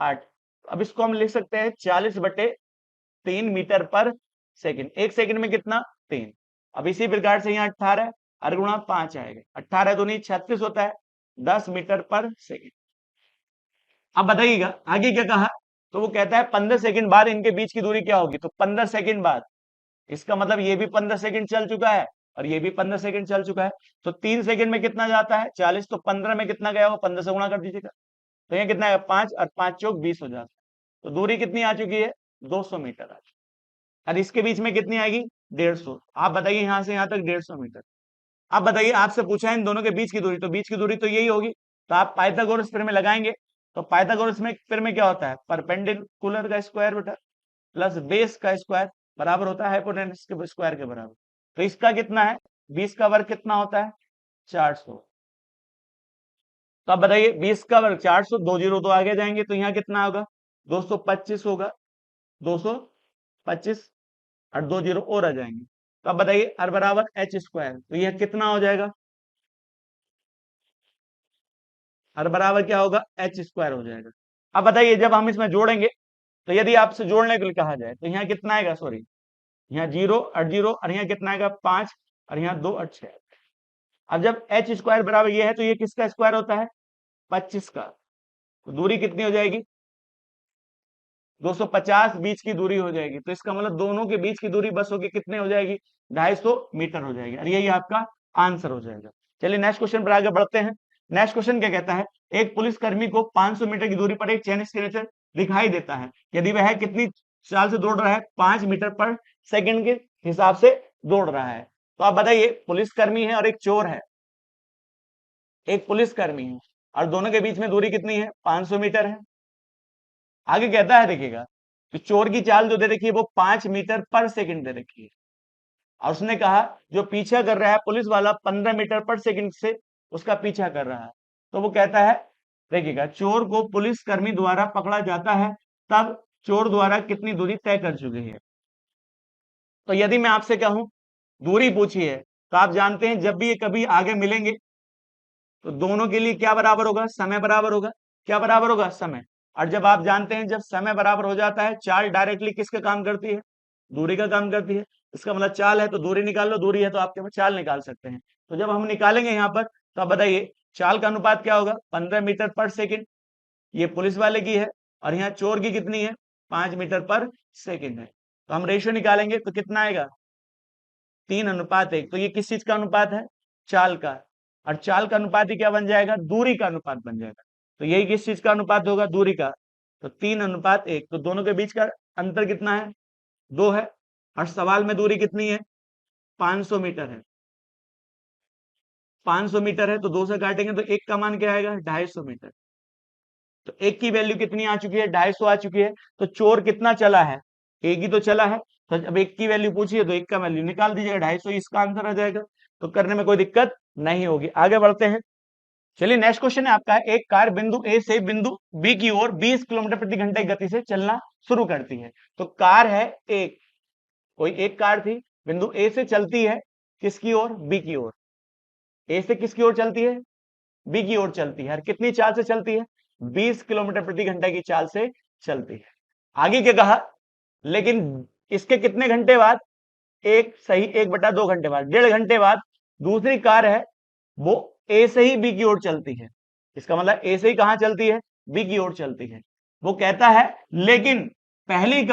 8। अब इसको हम लिख सकते हैं 40/3 मीटर पर सेकंड। एक सेकंड में कितना, 3। अब इसी प्रकार से यहाँ 18 और गुणा 5 आएगा, 18 दूनी 36 होता है, 10 मीटर पर सेकंड। अब बताइएगा आगे क्या कहा, तो वो कहता है 15 सेकंड बाद इनके बीच की दूरी क्या होगी, तो 15 सेकंड बाद, इसका मतलब ये भी 15 सेकंड चल चुका है और ये भी 15 सेकंड चल चुका है। तो 3 सेकंड में कितना जाता है, 40, तो 15 में कितना गया, वो 15 से गुणा कर दीजिएगा, तो ये कितना है, 5 और 5 चौक 20 हो जाता है। तो दूरी कितनी आ चुकी है, 200 मीटर आ चुकी है। और इसके बीच में कितनी आएगी, 150। आप बताइए यहां से यहां तक 150 मीटर। आप बताइए, आपसे पूछा है इन दोनों के बीच की दूरी, तो बीच की दूरी तो यही होगी। तो आप पाइथागोरस फिर में लगाएंगे, तो पाइथागोरस में फिर में क्या होता है, परपेंडिकुलर का स्क्वायर बेटा प्लस बेस का स्क्वायर बराबर होता है हाइपोटेनस के स्क्वायर के बराबर। तो इसका कितना है, 20 का वर्ग कितना होता है, 400। तो आप बताइए 20 का वर्ग 400, 2 जीरो तो आगे जाएंगे, तो यहाँ कितना होगा, 225 होगा, 225 और 2 जीरो और आ जाएंगे। तो अब बताइए r बराबर एच स्क्वायर, तो यह कितना हो जाएगा, r बराबर क्या होगा, एच स्क्वायर हो जाएगा। अब बताइए जब हम इसमें जोड़ेंगे, तो यदि आपसे जोड़ने के लिए कहा जाए तो यहाँ कितना आएगा, सॉरी यहाँ 0 और 0, और यहाँ कितना आएगा 5, और यहाँ 2 और 6। अब जब एच स्क्वायर बराबर ये है, तो ये किसका स्क्वायर होता है, 25 का। तो दूरी कितनी हो जाएगी, 250 बीच की दूरी हो जाएगी। तो इसका मतलब दोनों के बीच की दूरी बस होगी कितने हो जाएगी, 250 मीटर हो जाएगी, और यही आपका आंसर हो जाएगा। चलिए नेक्स्ट क्वेश्चन पर आगे बढ़ते हैं। नेक्स्ट क्वेश्चन क्या कहता है, एक पुलिसकर्मी को 500 मीटर की दूरी पर एक चैन स्केलेटन दिखाई देता है, यदि वह कितनी चाल से दौड़ रहा है, 5 मीटर पर सेकंड के हिसाब से दौड़ रहा है। तो आप बताइए पुलिसकर्मी है और एक चोर है, एक पुलिसकर्मी है और दोनों के बीच में दूरी कितनी है, 500 मीटर है। आगे कहता है देखिएगा, तो चोर की चाल जो दे रखी है वो 5 मीटर पर सेकंड दे रखी है, और उसने कहा जो पीछा कर रहा है पुलिस वाला 15 मीटर पर सेकंड से उसका पीछा कर रहा है। तो वो कहता है देखिएगा, चोर को पुलिस कर्मी द्वारा पकड़ा जाता है तब चोर द्वारा कितनी दूरी तय कर चुकी है। तो यदि मैं आपसे कहूं दूरी पूछी है, तो आप जानते हैं जब भी ये कभी आगे मिलेंगे तो दोनों के लिए क्या बराबर होगा, समय बराबर होगा। क्या बराबर होगा, समय। और जब आप जानते हैं जब समय बराबर हो जाता है, चाल डायरेक्टली किसका काम करती है, दूरी का काम करती है। इसका मतलब चाल है तो दूरी निकाल लो, दूरी है तो आपके पास चाल निकाल सकते हैं। तो जब हम निकालेंगे यहाँ पर, तो आप बताइए चाल का अनुपात क्या होगा, 15 मीटर पर सेकेंड, ये पुलिस वाले की है, और यहाँ चोर की कितनी है, 5 मीटर पर सेकेंड है। तो हम रेशियो निकालेंगे तो कितना आएगा, 3:1। तो ये किस चीज का अनुपात है, चाल का। और चाल का अनुपात ही क्या बन जाएगा, दूरी का अनुपात बन जाएगा। तो यही किस चीज का अनुपात होगा, दूरी का। तो 3:1। तो दोनों के बीच का अंतर कितना है, 2 है। और सवाल में दूरी कितनी है, 500 मीटर है। 500 मीटर है तो 2 से काटेंगे तो 1 का मान क्या आएगा, 250 मीटर। तो एक की वैल्यू कितनी आ चुकी है, 250 आ चुकी है। तो चोर कितना चला है, एक ही तो चला है। तो जब एक की वैल्यू पूछी है तो एक का वैल्यू निकाल दीजिएगा, 250 इसका आंसर आ जाएगा। तो करने में कोई दिक्कत नहीं होगी। आगे बढ़ते हैं। चलिए नेक्स्ट क्वेश्चन है आपका, एक कार बिंदु ए से बिंदु बी की ओर 20 किलोमीटर प्रति घंटे की गति से चलना शुरू करती है। तो कार है एक, कोई एक कार थी, बिंदु ए से चलती है किसकी ओर, बी की ओर। ए से किसकी ओर चलती है, बी की ओर चलती है। और कितनी चाल से चलती है, 20 किलोमीटर प्रति घंटे की चाल से चलती है। आगे क्या कहा, लेकिन इसके कितने घंटे बाद, एक सही 1/2 घंटे बाद, 1.5 घंटे बाद दूसरी कार है वो ए से ही बी की ओर चलती है। इसका मतलब ए से ही कहां चलती है, बी की ओर चलती है। वो कहता है लेकिन पहली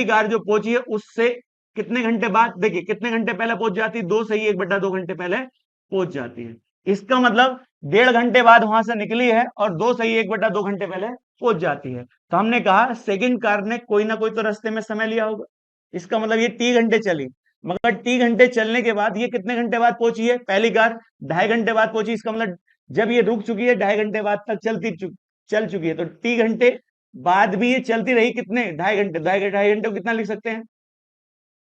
कार जो पहुंची है उससे कितने घंटे बाद, देखिए कितने घंटे पहले पहुंच जाती है, 2 सही 1/2 घंटे पहले पहुंच जाती है। इसका मतलब 1.5 घंटे बाद वहां से निकली है और 2 सही 1/2 घंटे पहले पहुंच जाती है। तो हमने कहा सेकंड कार ने कोई ना कोई तो रास्ते में समय लिया होगा। इसका मतलब ये 3 घंटे चली, मगर 3 घंटे चलने के बाद ये कितने घंटे बाद पहुंची है, पहली कार 2.5 घंटे बाद पहुंची। इसका मतलब जब ये रुक चुकी है 2.5 घंटे बाद तक चल चुकी है। तो 3 घंटे बाद भी ये चलती रही, कितने, 2.5 घंटे। 2.5 घंटे को कितना लिख सकते हैं,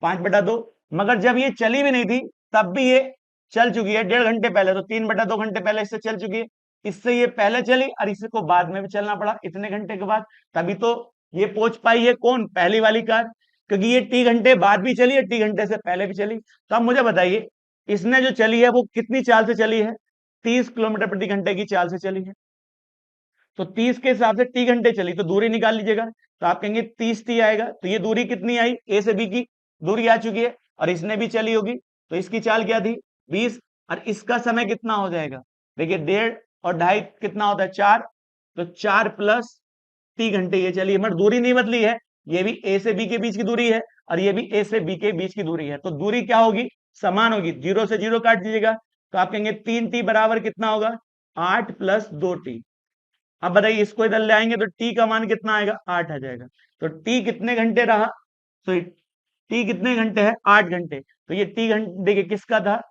5/2। मगर जब ये चली भी नहीं थी तब भी ये चल चुकी है 1.5 घंटे पहले, तो 3/2 घंटे पहले इससे चल चुकी है। इससे ये पहले चली और इसको बाद में भी चलना पड़ा इतने घंटे के बाद, तभी तो ये पहुंच पाई है कौन, पहली वाली कार। क्योंकि ये 3 घंटे बाद भी चली है, 3 घंटे से पहले भी चली। तो अब मुझे बताइए इसने जो चली है वो कितनी चाल से चली है, 30 किलोमीटर प्रति घंटे की चाल से चली है। तो 30 के हिसाब से 3 घंटे चली, तो दूरी निकाल लीजिएगा। तो आप कहेंगे 30 आएगा। तो ये दूरी कितनी आई, ए से बी की दूरी आ चुकी है और इसने भी चली होगी। तो इसकी चाल क्या थी, 20। और इसका समय कितना हो जाएगा, देखिए 1.5 और 2.5 कितना होता है, 4। तो 4 प्लस 3 घंटे ये चली है, मगर दूरी नहीं बदली है। ये भी ए से बी के बीच की दूरी है और ये भी ए से बी के बीच की दूरी है। तो दूरी क्या होगी, समान होगी। 0 से 0 काट दीजिएगा। तो आप कहेंगे 3t बराबर कितना होगा, 8 प्लस 2t। अब बताइए इसको इधर ले आएंगे तो टी का मान कितना आएगा, 8 आ जाएगा। तो टी कितने घंटे रहा, तो टी कितने घंटे है, 8 घंटे। तो ये टी घंटे देखिए किसका था,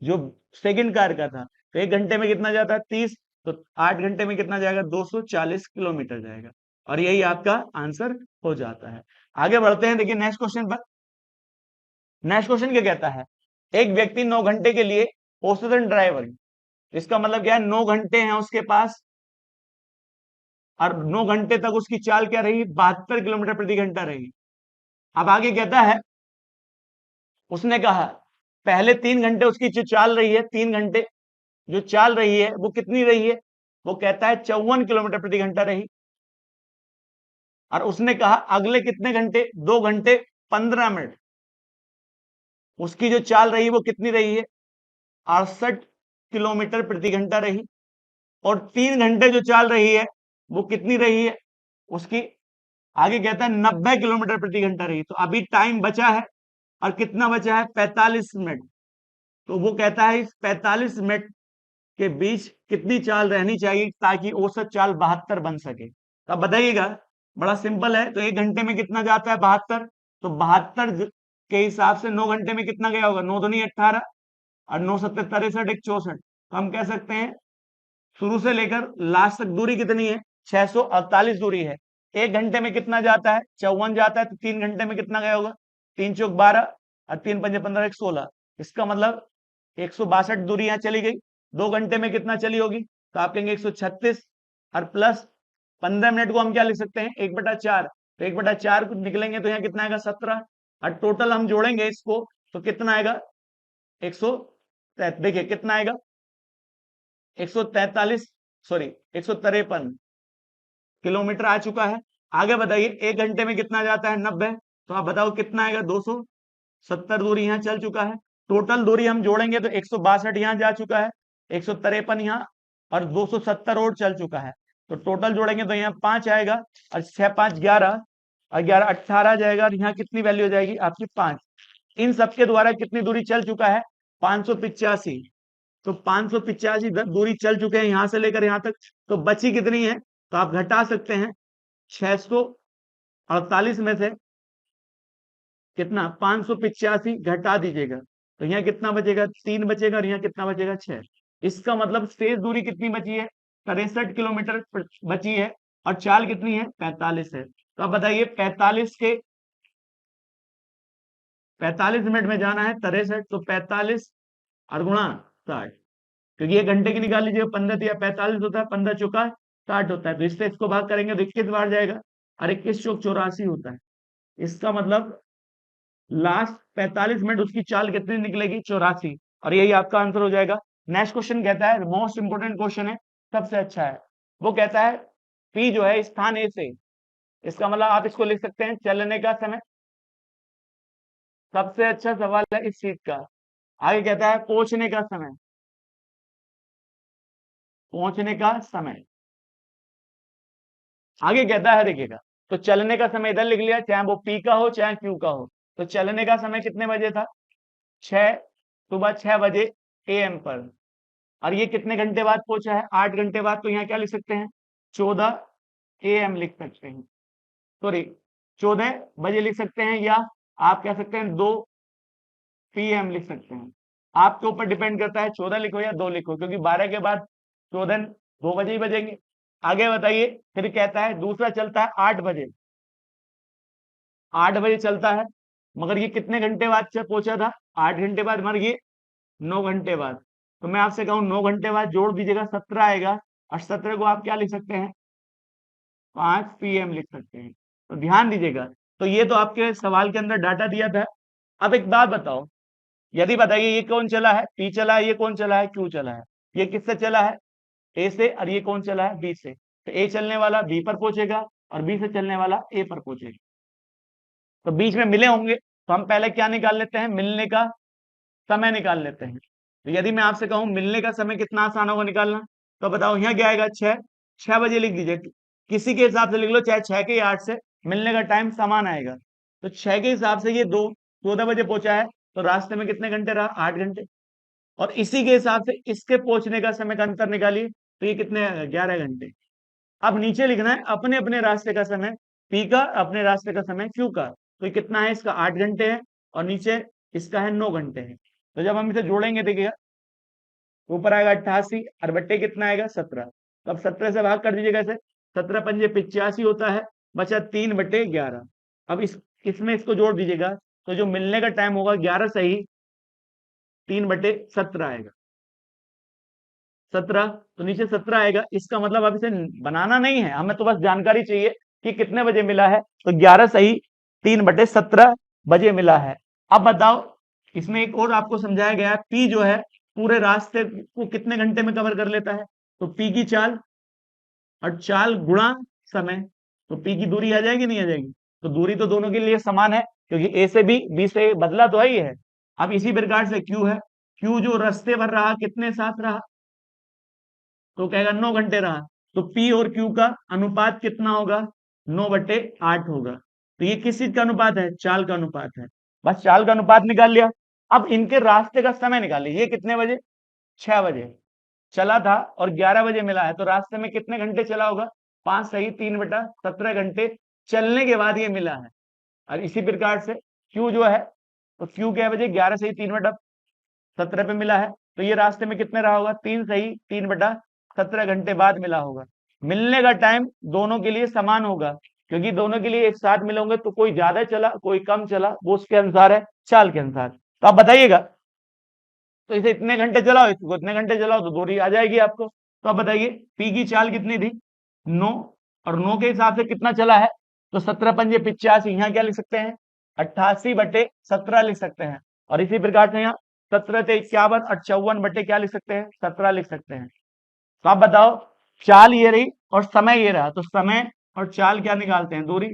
जो सेकंड कार का था। तो 1 घंटे में कितना जाता है, 30। तो 8 घंटे में कितना जाएगा, 240 किलोमीटर जाएगा। और यही आपका आंसर हो जाता है। आगे बढ़ते हैं, देखिए नेक्स्ट क्वेश्चन पर। नेक्स्ट क्वेश्चन क्या कहता है, एक व्यक्ति 9 घंटे के लिए औसतन ड्राइवर, इसका मतलब क्या है, 9 घंटे हैं उसके पास और 9 घंटे तक उसकी चाल क्या रही, 72 किलोमीटर प्रति घंटा रही। अब आगे कहता है, उसने कहा पहले 3 घंटे उसकी जो चाल रही है, 3 घंटे जो चाल रही है वो कितनी रही है, वो कहता है 54 किलोमीटर प्रति घंटा रही। और उसने कहा अगले कितने घंटे, 2 घंटे 15 मिनट उसकी जो चाल रही वो कितनी रही है, 68 किलोमीटर प्रति घंटा रही। और 3 घंटे जो चाल रही है वो कितनी रही है, उसकी आगे कहता है 90 किलोमीटर प्रति घंटा रही। तो अभी टाइम बचा है और कितना बचा है, 45 मिनट। तो वो कहता है इस 45 मिनट के बीच कितनी चाल रहनी चाहिए ताकि औसत चाल 72 बन सके। तो अब बताइएगा, बड़ा सिंपल है। तो 1 घंटे में कितना जाता है, 72। तो 72 के हिसाब से 9 घंटे में कितना गया होगा, 9 दूनी 18 और 9 सत्तर 63 एक 64। तो हम कह सकते हैं शुरू से लेकर लास्ट तक दूरी कितनी है, 648 दूरी है। 1 घंटे में कितना जाता है, 54 जाता है। तो 3 घंटे में कितना गया होगा, 3 चौक 12 और 3 पंजे 15 एक 16। इसका मतलब 162 दूरी यहां चली गई। 2 घंटे में कितना चली होगी, तो आप कहेंगे 136 और प्लस 15 मिनट को हम क्या लिख सकते हैं, 1/4। तो 1/4 को निकलेंगे तो यहाँ कितना आएगा, 17। और टोटल हम जोड़ेंगे इसको तो कितना आएगा, 100, देखिए कितना आएगा, 143, सॉरी 153 किलोमीटर आ चुका है। आगे बताइए 1 घंटे में कितना जाता है, 90। तो आप बताओ कितना आएगा, 270 दूरी यहाँ चल चुका है। टोटल दूरी हम जोड़ेंगे तो 162 यहाँ जा चुका है, 153 यहाँ और 270 और चल चुका है। तो टोटल जोड़ेंगे तो यहाँ 5 आएगा और 6 5 11 और 11 18 जाएगा। और यहाँ कितनी वैल्यू हो जाएगी आपकी, 5। इन सबके द्वारा कितनी दूरी चल चुका है, 585। तो 585 दूरी चल चुके हैं यहां से लेकर यहां तक। तो बची कितनी है, तो आप घटा सकते हैं 648 में से कितना, 585 घटा दीजिएगा। तो यहाँ कितना बचेगा, 3 बचेगा और यहाँ कितना बचेगा, 6। इसका मतलब शेष दूरी कितनी बची है, 63 किलोमीटर बची है और चाल कितनी है 45 है। तो अब बताइए 45 मिनट में जाना है 63, तो 45 और गुणा 60, क्योंकि ये घंटे की निकाल लीजिए, 15 दिया 45 होता है, 15 चौका 60 होता है, तो इससे इसको भाग करेंगे तो 21 बार जाएगा और 21 चौक 84 होता है। इसका मतलब लास्ट 45 मिनट उसकी चाल कितनी निकलेगी 84, और यही आपका आंसर हो जाएगा। नेक्स्ट क्वेश्चन कहता है, मोस्ट इंपोर्टेंट क्वेश्चन है, सबसे अच्छा है, वो कहता है पी जो है स्थान ए से, इसका मतलब आप इसको लिख सकते हैं चलने का समय। सबसे अच्छा सवाल है इस चीज का। आगे कहता है पहुंचने का समय, पहुंचने का समय आगे कहता है देखिएगा, तो चलने का समय इधर लिख लिया, चाहे वो पी का हो चाहे क्यू का हो। तो चलने का समय कितने बजे था, 6 बजे AM पर, और ये कितने घंटे बाद पहुंचा है 8 घंटे बाद, तो यहाँ क्या लिख सकते हैं 14 AM लिख सकते हैं, सॉरी 14 बजे लिख सकते हैं, या आप कह सकते हैं 2 PM लिख सकते हैं। आपके ऊपर डिपेंड करता है 14 लिखो या 2 लिखो, क्योंकि 12 के बाद 14 2 बजे ही बजेंगे। आगे बताइए, फिर कहता है दूसरा चलता है 8 बजे, 8 बजे चलता है, मगर ये कितने घंटे बाद से पहुंचा था 8 घंटे बाद, मगर ये 9 घंटे बाद। तो मैं आपसे कहूं 9 घंटे बाद जोड़ दीजिएगा 17 आएगा, और 17 को आप क्या लिख सकते हैं 5 PM लिख सकते हैं। तो ध्यान दीजिएगा, तो ये तो आपके सवाल के अंदर डाटा दिया था। अब एक बात बताओ, यदि बताइए ये कौन चला है पी चला है, ये कौन चला है क्यू चला है, ये किससे चला है ए से, और ये कौन चला है बी से। तो ए चलने वाला बी पर पहुंचेगा और बी से चलने वाला ए पर पहुंचेगा, तो बीच में मिले होंगे, तो हम पहले क्या निकाल लेते हैं मिलने का समय निकाल लेते हैं। तो यदि मैं आपसे कहूं मिलने का समय कितना आसान होगा निकालना, तो बताओ यहाँ क्या आएगा 6 बजे लिख दीजिए, किसी के हिसाब से लिख लो, चाहे 6 के या 8 से, मिलने का टाइम समान आएगा। तो 6 के हिसाब से ये 14 बजे पहुंचा है, तो रास्ते में कितने घंटे रहा 8 घंटे, और इसी के हिसाब से इसके पहुंचने का समय का अंतर निकालिए, तो ये कितने 11 घंटे। अब नीचे लिखना है अपने अपने रास्ते का समय पी का, अपने रास्ते का समय क्यू का, तो ये कितना है इसका 8 घंटे है, और नीचे इसका है 9 घंटे है। तो जब हम इसे जोड़ेंगे देखिएगा, ऊपर आएगा 88 और बट्टे कितना आएगा 17, तो अब 17 से भाग कर दीजिएगा इसे, 17 पंजे 85 होता है, बचा 3/11। अब इसमें इसको जोड़ दीजिएगा, तो जो मिलने का टाइम होगा 11 सही 3/17 आएगा, 17, तो नीचे 17 आएगा। इसका मतलब अब इसे बनाना नहीं है, हमें तो बस जानकारी चाहिए कि कितने बजे मिला है, तो 11 सही 3/17 बजे मिला है। अब बताओ, इसमें एक और आपको समझाया गया है, पी जो है पूरे रास्ते को कितने घंटे में कवर कर लेता है, तो पी की चाल और चाल गुणा समय, तो पी की दूरी आ जाएगी नहीं आ जाएगी, तो दूरी तो दोनों के लिए समान है, क्योंकि ए से बी से बदला तो ही है। अब इसी प्रकार से क्यू है, क्यू जो रास्ते भर रहा कितने साथ रहा, तो कहेगा 9 घंटे रहा, तो पी और क्यू का अनुपात कितना होगा 9/8 होगा। तो ये किस चीज का अनुपात है, चाल का अनुपात है। बस चाल का अनुपात निकाल लिया। अब इनके रास्ते का समय निकालिए, ये कितने बजे 6 बजे चला था और 11 बजे मिला है, तो रास्ते में कितने घंटे चला होगा 5 सही 3/17 घंटे चलने के बाद ये मिला है। और इसी प्रकार से क्यू जो है, तो क्यू क्या बजे 11 सही 3/17 पे मिला है, तो ये रास्ते में कितने रहा होगा 3 सही 3/17 घंटे बाद मिला होगा। मिलने का टाइम दोनों के लिए समान होगा, क्योंकि दोनों के लिए एक साथ मिले होंगे, तो कोई ज्यादा चला कोई कम चला, वो उसके अनुसार है चाल के अनुसार। तो आप बताइएगा, तो इसे इतने घंटे चलाओ इसको इतने घंटे चलाओ, तो दूरी आ जाएगी आपको। तो आप बताइए पी की चाल कितनी थी 9, और 9 के हिसाब से कितना चला है, तो 17 पंजे 85, यहाँ क्या लिख सकते हैं 88/17 लिख सकते हैं। और इसी प्रकार से यहाँ 17 से 51 और 54 बटे क्या लिख सकते हैं 17 लिख सकते हैं। तो आप बताओ, चाल ये रही और समय ये रहा, तो समय और चाल क्या निकालते हैं दूरी,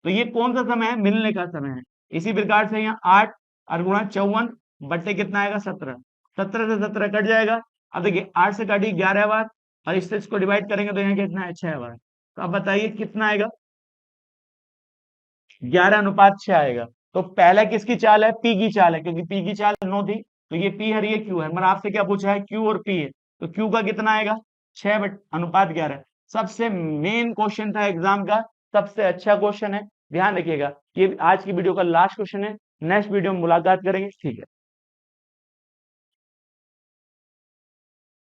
तो ये कौन सा समय है मिलने का समय है। इसी प्रकार से यहाँ 8 और गुणा 54 बट्टे कितना आएगा 17, 17 से 17 कट जाएगा। अब देखिए 8 से काटी 11 बार, और इससे इसको डिवाइड करेंगे तो यहाँ कितना है 6 बार। तो अब बताइए कितना आएगा 11:6 आएगा। तो पहला किसकी चाल है पी की चाल है, क्योंकि पी की चाल 9 थी, तो ये पी है ये क्यू है, मतलब आपसे क्या पूछा है क्यू और पी है, तो क्यू का कितना आएगा 6/11। सबसे मेन क्वेश्चन था एग्जाम का, सबसे अच्छा क्वेश्चन है, ध्यान रखिएगा। ये आज की वीडियो का लास्ट क्वेश्चन है, नेक्स्ट वीडियो में मुलाकात करेंगे, ठीक है।